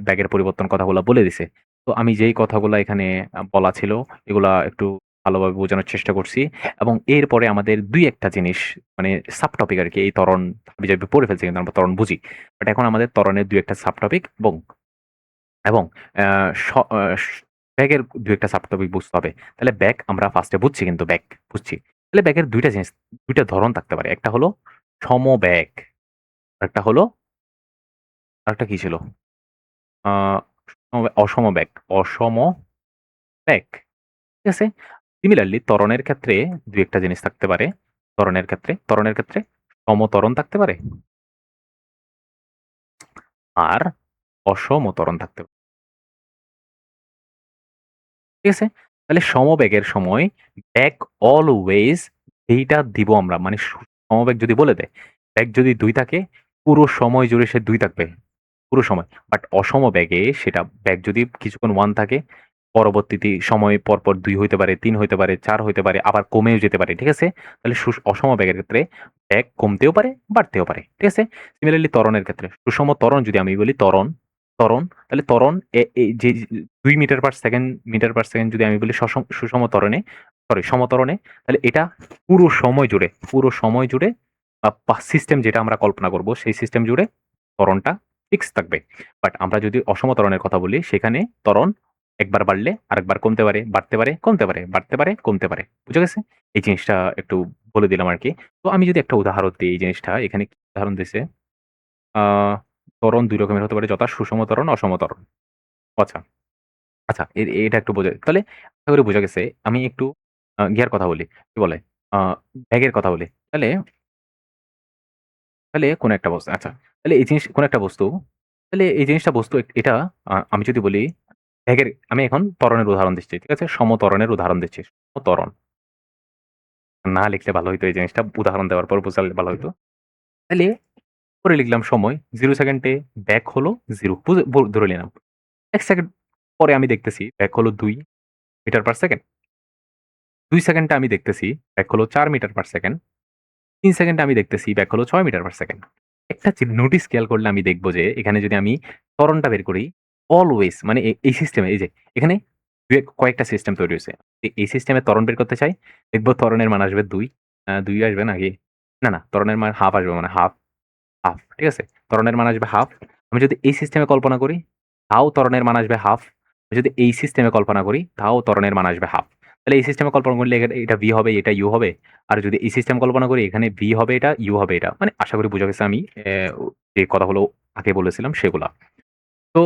ব্যাগের পরিবর্তন কথাগুলা বলে দিছে। তো আমি যেই কথাগুলা এখানে বলা ছিল এগুলা একটু ভালোভাবে বোঝানোর চেষ্টা করছি এবং এরপরে আমাদের ২-১ টা জিনিস মানে সাব টপিক আরকি এই ত্বরণ হাবিজাবি পড়ে ফেলছি কিন্তু আমরা ত্বরণ বুঝি। বাট এখন আমাদের ত্বরণের ২-১ টা সাব টপিক এবং অ্যা স আ স ব্যাগের ২ একটা সাব টপিক বুঝতে হবে। তাহলে ব্যাগ আমরা ফার্স্ট এ বুঝছি কিন্তু ব্যাগ বুঝছি। তাহলে ব্যাগের ২ টা জিনিস ২ টা ধরন থাকতে পারে। একটা হলো সমব্যাগ, আরেকটা হলো আরেকটা কি ছিল? আ অসমব্যাগ, অসমব্যাগ। ঠিক আছে? সিমিলারলি ত্বরণের ক্ষেত্রে ২-১ টা জিনিস থাকতে পারে। ত্বরণের ক্ষেত্রে সমত্বরণ থাকতে পারে আর অসমত্বরণ থাকতে পারে। ঠিক আছে? তাহলে সমবেগের সময় বেগ অলওয়েজ এইটা দিব আমরা। মানে সমবেগ যদি বলে দেয়, বেগ যদি ২ থাকে, পুরো সময় জুড়ে সে ২ থাকবে। পুরো সময়। বাট অসমবেগে সেটা বেগ যদি কিছুক্ষণ 1 থাকে, পরবর্তীতে সময় পরপর ২ হইতে পারে, ৩ হইতে পারে, ৪ হইতে পারে, আবার কমেও যেতে পারে। ঠিক আছে? তাহলে অসমবেগের ক্ষেত্রে বেগ কমতেও পারে, বাড়তেও পারে। ঠিক আছে? সিমিলারলি ত্বরণের ক্ষেত্রে সুষম ত্বরণ যদি আমি বলি ত্বরণ তাহলে ত্বরণ এই যে ২ মিটার পার সেকেন্ড যদি আমি বলি সুষম ত্বরণে সমত্বরণে, তাহলে এটা পুরো সময় জুড়ে সিস্টেম যেটা আমরা কল্পনা করব সেই সিস্টেম জুড়ে ত্বরণটা ফিক্স থাকবে। বাট আমরা যদি অসম ত্বরণের কথা বলি সেখানে ত্বরণ একবার বাড়লে আরেকবার কমতে পারে, বাড়তে পারে, কমতে পারে, বাড়তে পারে, কমতে পারে। বুঝা গেছে? এই জিনিসটা একটু বলে দিলাম আরকি। তো আমি যদি একটা উদাহরণ দিই এই জিনিসটা এখানে কি উদাহরণ দিছে? আ ত্বরণ ২ রকমের হতে পারে যথা সুষম ত্বরণ, অসম ত্বরণ। আচ্ছা, আচ্ছা এটা একটু বোঝা তাহলে আশা করি বোঝা গেছে। আমি একটু ইয়ার কথা বলি। কি বলে? আ ব্যাগের কথা বলি। তাহলে কোন একটা বস্তু আচ্ছা। তাহলে এই জিনিস কোন একটা বস্তু, তাহলে এই জিনিসটা বস্তু এটা আমি যদি বলি আমি এখন ত্বরণের উদাহরণ দিচ্ছি। ঠিক আছে? সমত্বরণের উদাহরণ দিচ্ছি। সমত্বরণ। না লিখলে ভালো হইতো এই জিনিসটা উদাহরণ দেওয়ার পর বুঝালে ভালো হইতো। তাইলে পরে লিখলাম সময় 0 সেকেন্ডে ব্যাক হলো 0 ধরে নিলাম। ১ সেকেন্ড পরে আমি দেখতেছি ব্যাক হলো ২ মিটার পার সেকেন্ড। ২ সেকেন্ডে আমি দেখতেছি ব্যাক হলো ৪ মিটার পার সেকেন্ড। ৩ সেকেন্ডে আমি দেখতেছি ব্যাক হলো ৬ মিটার পার সেকেন্ড। একটা নোটিস খেয়াল করলে আমি দেখব যে এখানে যদি আমি ত্বরণটা বের করি, অলওয়েজ মানে এই সিস্টেমে এই যে এখানে কয়েকটা সিস্টেম তৈরি হইছে। এই সিস্টেমে ত্বরণ বের করতে চাই, দেখব ত্বরণের মান আসবে ২। ২ আসবে নাকি? না, ত্বরণের মান হাফ আসবে মানে হাফ। ঠিক আছে? ত্বরণের মান আসবে হাফ। আমি যদি এই সিস্টেমে কল্পনা করি, তাও ত্বরণের মান আসবে হাফ। আমি যদি এই সিস্টেমে কল্পনা করি, তাও ত্বরণের মান আসবে হাফ। তাহলে এই সিস্টেমে কল্পনা করলে এটা V হবে, এটা U হবে। আর যদি এই সিস্টেম কল্পনা করি এখানে V হবে এটা, U হবে এটা। মানে আশা করি বুঝা গেছে আমি যে কথাগুলো আগে বলেছিলাম সেগুলা। তো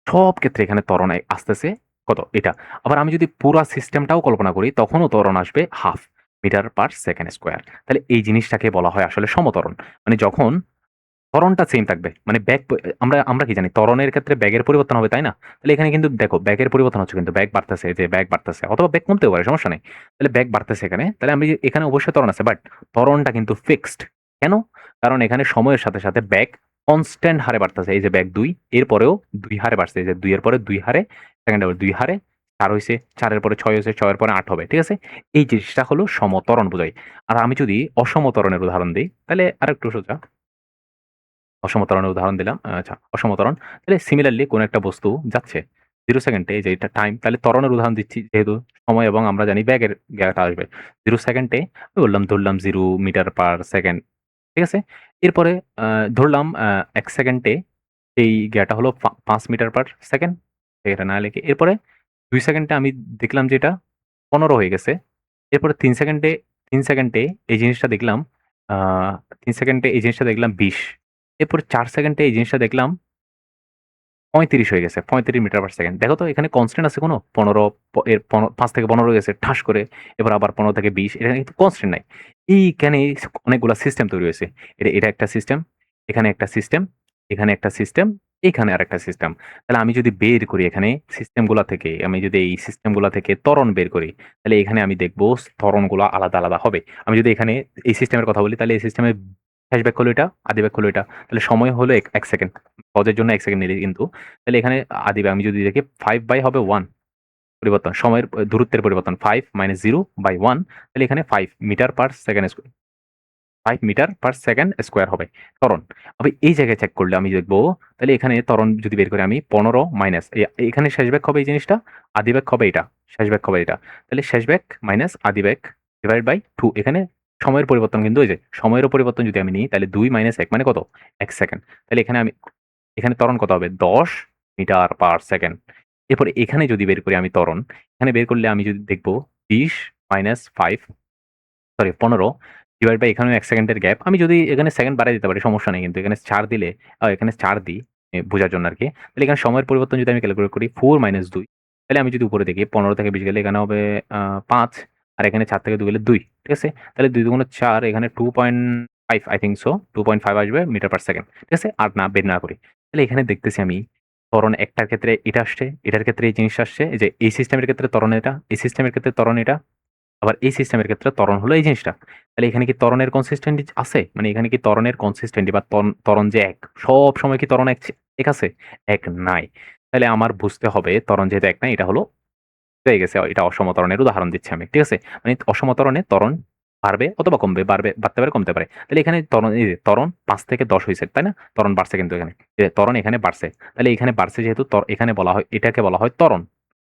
সব ক্ষেত্রে এখানে ত্বরণ আসতেছে কত? এটা। আবার আমি যদি পুরা সিস্টেমটাও কল্পনা করি তখনও ত্বরণ আসবে half metre per second square. তাহলে এই জিনিসটাকে বলা হয় আসলে সমত্বরণ। মানে যখন ত্বরণটা সেম থাকবে। মানে ব্যাগ আমরা আমরা কি জানি ত্বরণের ক্ষেত্রে ব্যাগের পরিবর্তন হবে, তাই না? তাহলে এখানে কিন্তু দেখো ব্যাগের পরিবর্তন হচ্ছে কিন্তু ব্যাগ বাড়তেছে, যে ব্যাগ বাড়তেছে অথবা ব্যাগ কমতেও পারে সমস্যা নেই। তাহলে ব্যাগ বাড়তেছে এখানে। তাহলে আমি এখানে অবশ্যই ত্বরণ আছে বাট ত্বরণটা কিন্তু ফিক্সড। কেন? কারণ এখানে সময়ের সাথে, সাথে ব্যাগ কনস্ট্যান্ট হারে বাড়তেছে। এই যে ব্যাগ ২ এরপরেও ২ হারে বাড়ছে। এই যে ২ এর পরে ২ হারে, সেকেন্ড আবার ২ হারে, ৪ হইছে, ৪ এর পরে ৬ হইছে, ৬ এর পরে ৮ হবে। ঠিক আছে? এই জিনিসটা হলো সমত্বরণ বোঝায়। আর আমি যদি অসমত্বরণের উদাহরণ দেই তাহলে আরেকটু সোজা। অসমতরণের উদাহরণ দিলাম। আচ্ছা, অসমতরণ। তাহলে সিমিলারলি কোন একটা বস্তু যাচ্ছে 0 সেকেন্ডে যে এটা টাইম, তাহলে ত্বরণের উদাহরণ দিচ্ছি যেহেতু সময় এবং আমরা জানি ব্যাগের জ্ঞাটা আসবে। 0 সেকেন্ডে ধরলাম 0 মিটার পার সেকেন্ড। ঠিক আছে? এরপরে আ ধরলাম ১ সেকেন্ডে এই জ্ঞাটা হলো ৫ মিটার পার সেকেন্ড। এটা না লিখে এরপরে ২ সেকেন্ডে আমি দেখলাম যে এটা ১৫ হয়ে গেছে। এরপরে ৩ সেকেন্ডে এই জিনিসটা দেখলাম আ ৩ সেকেন্ডে এই জিনিসটা দেখলাম ২০। এরপরে ৪ সেকেন্ডে এই জিনিসটা দেখলাম ৩৫ হয়ে গেছে। ৩৫ মিটার পার সেকেন্ড। দেখো তো এখানে কনস্ট্যান্ট আছে কোনো? ১৫ এর ৫ থেকে ১৫ গেছে ঠাস করে। এবার আবার ১৫ থেকে ২০ এখানে কিন্তু কনস্ট্যান্ট নাই। এইখানে অনেকগুলা সিস্টেম তৈরি হয়েছে। এটা একটা সিস্টেম, এখানে একটা সিস্টেম, এখানে একটা সিস্টেম, এখানে আরেকটা সিস্টেম। তাহলে আমি যদি বের করি এখানে সিস্টেমগুলা থেকে, আমি যদি এই সিস্টেমগুলা থেকে ত্বরণ বের করি, তাহলে এখানে আমি দেখব ত্বরণগুলা আলাদা, আলাদা হবে। আমি যদি এখানে এই সিস্টেমের কথা বলি তাহলে এই সিস্টেমের শেষ ব্যাক হলো এটা, আদি ব্যাক হলো এটা। তাহলে সময় হলো ১ সেকেন্ড। সহজের জন্য ১ সেকেন্ড নিলি কিন্তু। তাহলে এখানে আমি যদি দেখি 5/হবে 1 পরিবর্তন। সময়ের দূরত্বের পরিবর্তন 5 - 0/1 তাহলে এখানে 5 metre per second 5 metre per second square হবে ত্বরণ। আমি এই জায়গায় চেক করলে আমি দেখব তাহলে এখানে ত্বরণ যদি বের করি আমি ১৫ মাইনাস এখানে শেষ ব্যাক হবে এই জিনিসটা, আদি ব্যাক হবে এটা, শেষ ব্যাক হবে এটা। তাহলে শেষ ব্যাক মাইনাস আদি ব্যাক ডিভাইড বাই 2 এখানে সময়ের পরিবর্তন কিন্তু ওই যে সময়েরও পরিবর্তন যদি আমি নিই তাহলে ২ - ১ মানে কত? ১ সেকেন্ড। তাহলে এখানে ত্বরণ কত হবে? ১০ মিটার পার সেকেন্ড। এরপরে এখানে যদি বের করি আমি ত্বরণ, এখানে বের করলে আমি যদি দেখব ২০ মাইনাস ৫ সরি ১৫ ডিভাইড বাই এখানেও ১ সেকেন্ডের গ্যাপ। আমি যদি এখানে সেকেন্ড বাড়ায় দিতে পারি সমস্যা নেই কিন্তু এখানে ৪ দিলে এখানে ৪ দিই বোঝার জন্য আরকি। তাহলে এখানে সময়ের পরিবর্তন যদি আমি ক্যালকুলেট করি 4 - ২ তাহলে আমি যদি উপরে দেখি 15 থেকে 20 গেলে এখানে হবে 5, আর এখানে 4 থেকে 2 গেলে 2, ঠিক আছে? তাহলে 2 দুগুণে 4, এখানে 2.5 আই থিংক সো 2.5 আসবে মিটার পার সেকেন্ড, ঠিক আছে? আর না বের না করি। তাহলে এখানে দেখতেছি আমি ত্বরণ একটার ক্ষেত্রে এটা আসছে, এটার ক্ষেত্রে এই জিনিসটা আসছে, এই যে এই সিস্টেমের ক্ষেত্রে ত্বরণ এটা, এই সিস্টেমের ক্ষেত্রে ত্বরণ এটা, আবার এই সিস্টেমের ক্ষেত্রে ত্বরণ হলো এই জিনিসটা। তাহলে এখানে কি ত্বরণের কনসিস্টেন্সি আছে? মানে এখানে কি ত্বরণের কনসিস্টেন্সি বা ত্বরণ যে এক, সব সময় কি ত্বরণ এক আছে? এক নাই। তাহলে আমার বুঝতে হবে ত্বরণ যেহেতু এক নাই, এটা হলো হয়ে গেছে, এটা অসম ত্বরণের উদাহরণ দিচ্ছি আমি, ঠিক আছে? মানে অসম ত্বরণে ত্বরণ বাড়বে অথবা কমবে, বাড়তে পারে, কমতে পারে। তাহলে এখানে ত্বরণ, এই যে ত্বরণ 5 থেকে 10 হইছে, তাই না? ত্বরণ বাড়ছে কিন্তু এখানে। এই যে ত্বরণ এখানে বাড়ছে। তাহলে এখানে বাড়ছে যেহেতু এখানে বলা হয়, এটাকে বলা হয় ত্বরণ।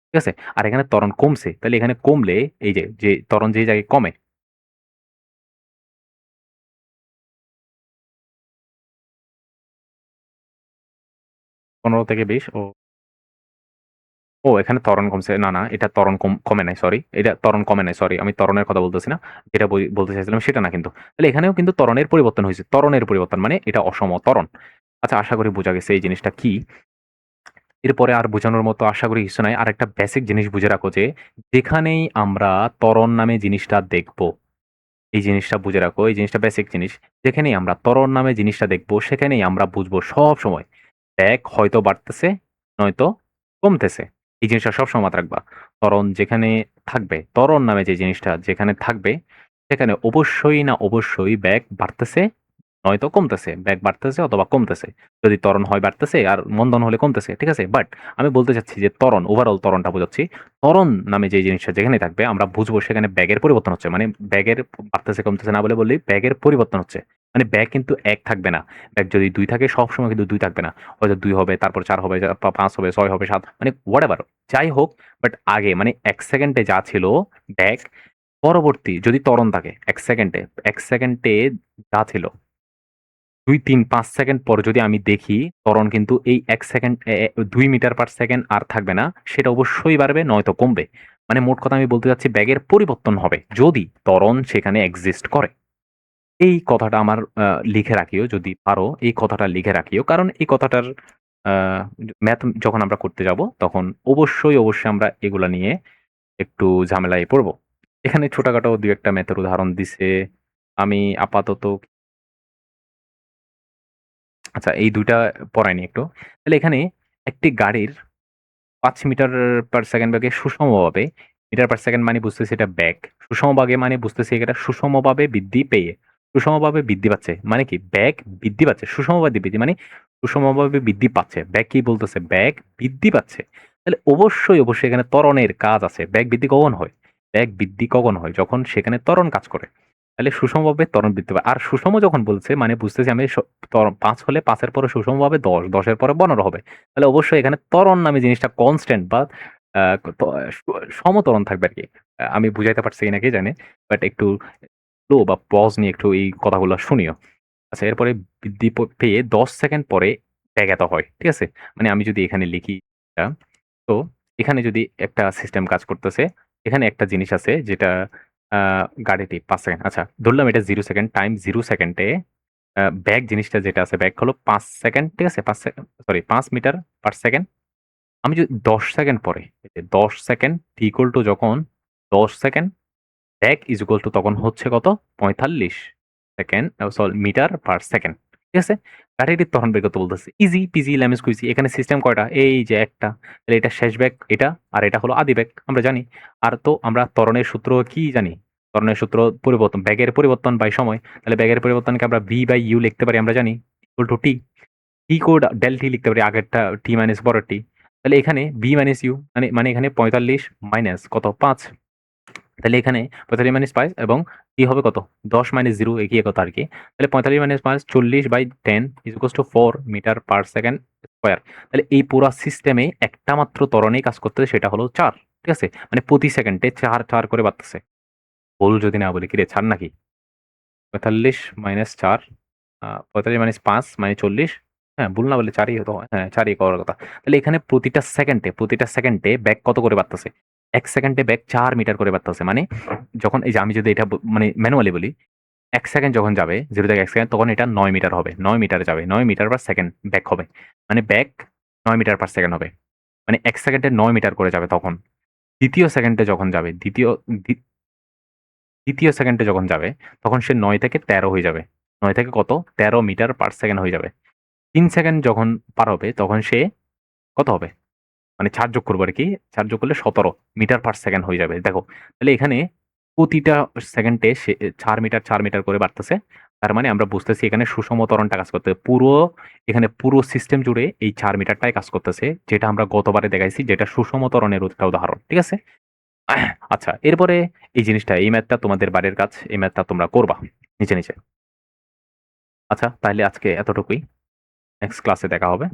ঠিক আছে? আর এখানে ত্বরণ কমছে। তাহলে এখানে কমলে এই যে ত্বরণ যে জায়গায় কমে, 15 থেকে 20, এখানে ত্বরণ কমছে। না, না, এটা ত্বরণ কমে নাই, সরি। এটা ত্বরণ কমে নাই, সরি। আমি ত্বরণের কথা বলতেছি না। যেটা বলতে চাইছিলাম সেটা না কিন্তু। তাহলে এখানেও কিন্তু ত্বরণের পরিবর্তন হইছে। ত্বরণের পরিবর্তন মানে এটা অসম ত্বরণ। আচ্ছা, আশা করি বোঝা গেছে এই জিনিসটা কি। এরপরে আর বোঝানোর মতো আশা করি কিছু নাই। আরেকটা বেসিক জিনিস বুঝে রাখো যে, যেখানেই আমরা ত্বরণ নামে জিনিসটা দেখব, এই জিনিসটা বুঝে রাখো, এই জিনিসটা বেসিক জিনিস। যেখানেই আমরা ত্বরণ নামে জিনিসটা দেখব, সেখানেই আমরা বুঝবো সবসময় ব্যাগ হয়তো বাড়তেছে, নয়তো কমতেছে। এই জিনিসটা সবসময় মাথায় রাখবা। ত্বরণ যেখানে থাকবে, ত্বরণ নামে যে জিনিসটা যেখানে থাকবে, সেখানে অবশ্যই না অবশ্যই ব্যাগ বাড়তেছে, নয়তো কমতেছে। ব্যাগ বাড়তেছে অথবা কমতেছে। যদি ত্বরণ হয় বাড়তেছে আর মন্দন হলে কমতেছে। ঠিক আছে? বাট আমি বলতে চাচ্ছি যে ত্বরণ, ওভারঅল ত্বরণটা বোঝাচ্ছি। ত্বরণ নামে যে জিনিসটা যেখানে থাকবে আমরা বুঝবো সেখানে ব্যাগের পরিবর্তন হচ্ছে। মানে ব্যাগের বাড়তেছে কমতেছে না বলে বললেই ব্যাগের পরিবর্তন হচ্ছে। মানে ব্যাগ কিন্তু এক থাকবে না। ব্যাগ যদি 2 থাকে সবসময় কিন্তু 2 থাকবে না। হয়তো 2 হবে, তারপর 4 হবে, 5 হবে, 6 হবে, 7, মানে হোয়াটএভার যাই হোক। বাট আগে মানে 1 সেকেন্ডে যা ছিল ব্যাগ, পরবর্তী যদি ত্বরণ থাকে 1 সেকেন্ডে যা ছিল ২, ৩, ৫ সেকেন্ড পরে যদি আমি দেখি ত্বরণ কিন্তু এই ১ সেকেন্ড ২ মিটার পার সেকেন্ড আর থাকবে না। সেটা অবশ্যই বাড়বে নয়তো কমবে। মানে মোট কথা আমি বলতে চাচ্ছি ব্যাগের পরিবর্তন হবে যদি ত্বরণ সেখানে এক্সিস্ট করে। এই কথাটা আমার লিখে রাখিও যদি পারো, এই কথাটা লিখে রাখিও। কারণ এই কথাটার আ ম্যাথ যখন আমরা করতে যাব তখন অবশ্যই আমরা এগুলা নিয়ে একটু ঝামেলায় পড়ব। এখানে ছোটখাটো ২-১ টা ম্যাথের উদাহরণ দিছে। আমি আপাতত আচ্ছা, এই ২ টা পড়ায়নি একটু। তাহলে এখানে একটি গাড়ির ৫ মিটার পার সেকেন্ড বেগে সুষমভাবে, মিটার পার সেকেন্ড মানে বুঝতেছি এটা বেগ। সুষমভাবে মানে বুঝতেছি এটা সুষমভাবে বৃদ্ধি পেয়ে। সুষমভাবে বৃদ্ধি পাচ্ছে। মানে কি? বেগ বৃদ্ধি পাচ্ছে। সুষমভাবে বৃদ্ধি মানে সুষমভাবে বৃদ্ধি পাচ্ছে। বেগ কি বলতেছে? বেগ বৃদ্ধি পাচ্ছে। তাহলে অবশ্যই এখানে ত্বরণের কাজ আছে। বেগ বৃদ্ধি কখন হয়? বেগ বৃদ্ধি কখন হয়? যখন সেখানে ত্বরণ কাজ করে। তাহলে সুষমভাবে ত্বরণ বৃদ্ধি পায়। আর সুষম যখন বলছে মানে বুঝতেছি আমি ৫ হলে ৫ এর পরে সুষমভাবে ১০, ১০ এর পরে ১৫ হবে। তাহলে অবশ্যই এখানে ত্বরণ নামে জিনিসটা কনস্ট্যান্ট বা আ ত সমত্বরণ থাকবে আরকি। আমি বুঝাইতে পারছি কিনা কে জানে। বাট একটু স্লো বা পজ নিয়ে একটু এই কথাগুলো শুনিও। আচ্ছা, এরপরে বৃদ্ধি পেয়ে ১০ সেকেন্ড পরে ব্যাঘাত হয়। ঠিক আছে? মানে আমি যদি এখানে লিখি এটা, তো এখানে যদি একটা সিস্টেম কাজ করতেছে, এখানে একটা জিনিস আছে যেটা আ গাড়িটি ৫ সেকেন্ড। আচ্ছা, ধরলাম এটা 0 সেকেন্ড, টাইম 0 সেকেন্ডে ব্যাক জিনিসটা যেটা আছে, ব্যাক হলো ৫ সেকেন্ড। ঠিক আছে? ৫ মিটার পার সেকেন্ড। আমি যদি ১০ সেকেন্ড পরে, এই যে ১০ সেকেন্ড ইকুয়াল টু যখন ১০ সেকেন্ড ব্যাক ইজ ইকুয়াল টু তখন হচ্ছে কত? ৪৫ second, sorry, metre per second. ঠিক আছে? গাড়িটির ত্বরণ বেগ কত বলতেছে। ইজি পিজি ল্যামেজ কুইজি। এখানে সিস্টেম কয়টা? এই যে একটা। তাহলে এটা শেষ ব্যাক এটা, আর এটা হলো আদি ব্যাক। আমরা জানি। আর তো আমরা ত্বরণের সূত্র কি জানি? ত্বরণের সূত্র পরিবর্তন, বেগের পরিবর্তন বাই সময়। তাহলে বেগের পরিবর্তনকে আমরা v বাই u লিখতে পারি, আমরা জানি। Equal to T. টি কোড ডেল টি লিখতে পারি, আগেরটা টি মাইনাস পরের টি। তাহলে এখানে v মাইনাস u মানে এখানে ৪৫ মাইনাস কত? ৫। তাহলে এখানে ৪৫ মাইনাস ৫ এবং কি হবে কত? ১০ মাইনাস 0 একই কথা আরকি। তাহলে ৪৫ minus ৫ 40/10 is equals to 4 metre per second square. তাহলে এই পুরা সিস্টেমে একটা মাত্র ত্বরণেই কাজ করতেছে, সেটা হলো ৪। ঠিক আছে? মানে প্রতি সেকেন্ডে ৪ করে বাড়তেছে। ভুল যদি না বলি, কিরে ৪ নাকি? ৪৫ মাইনাস ৪, ৪৫ মাইনাস ৫ মানে ৪০। হ্যাঁ, ভুল না বললে ৪ই হতো। হ্যাঁ, ৪ই করার কথা। তাহলে এখানে প্রতিটা সেকেন্ডে ব্যাক কত করে বাড়তেছে? ১ সেকেন্ডে ব্যাক ৪ মিটার করে বাড়তেছে। মানে যখন এই যে আমি যদি এটা মানে ম্যানুয়ালি বলি, ১ সেকেন্ড যখন যাবে 0 থেকে ১ সেকেন্ড তখন এটা ৯ মিটার হবে। ৯ মিটার যাবে। ৯ মিটার পার সেকেন্ড ব্যাক হবে। মানে ব্যাক ৯ মিটার পার সেকেন্ড হবে। মানে ১ সেকেন্ডে ৯ মিটার করে যাবে তখন। দ্বিতীয় সেকেন্ডে যখন যাবে, দ্বিতীয় সেকেন্ডে যখন যাবে, তখন সে ৯ থেকে ১৩ হয়ে যাবে। ৯ থেকে কত? ১৩ মিটার পার সেকেন্ড হয়ে যাবে। ৩ সেকেন্ড যখন পার হবে, তখন সে কত হবে? মানে ৪ যোগ করবো আরকি। ৪ যোগ করলে ১৭ মিটার পার সেকেন্ড হয়ে যাবে। দেখো, তাহলে এখানে প্রতিটা সেকেন্ডে সে ৪ মিটার, ৪ মিটার করে বাড়তেছে। তার মানে আমরা বুঝতেছি এখানে সুষম ত্বরণটা কাজ করতে এখানে পুরো সিস্টেম জুড়ে এই ৪ মিটারটাই কাজ করতেছে। যেটা আমরা গতবারে দেখাইছি, যেটা সুষম ত্বরণের একটা উদাহরণ। ঠিক আছে? আচ্ছা, এরপরে এই ম্যাথটা তোমাদের বাড়ির কাজ। এই ম্যাথটা তোমরা করবা নিচে। আচ্ছা, তাইলে আজকে এতটুকুই। নেক্সট ক্লাসে দেখা হবে।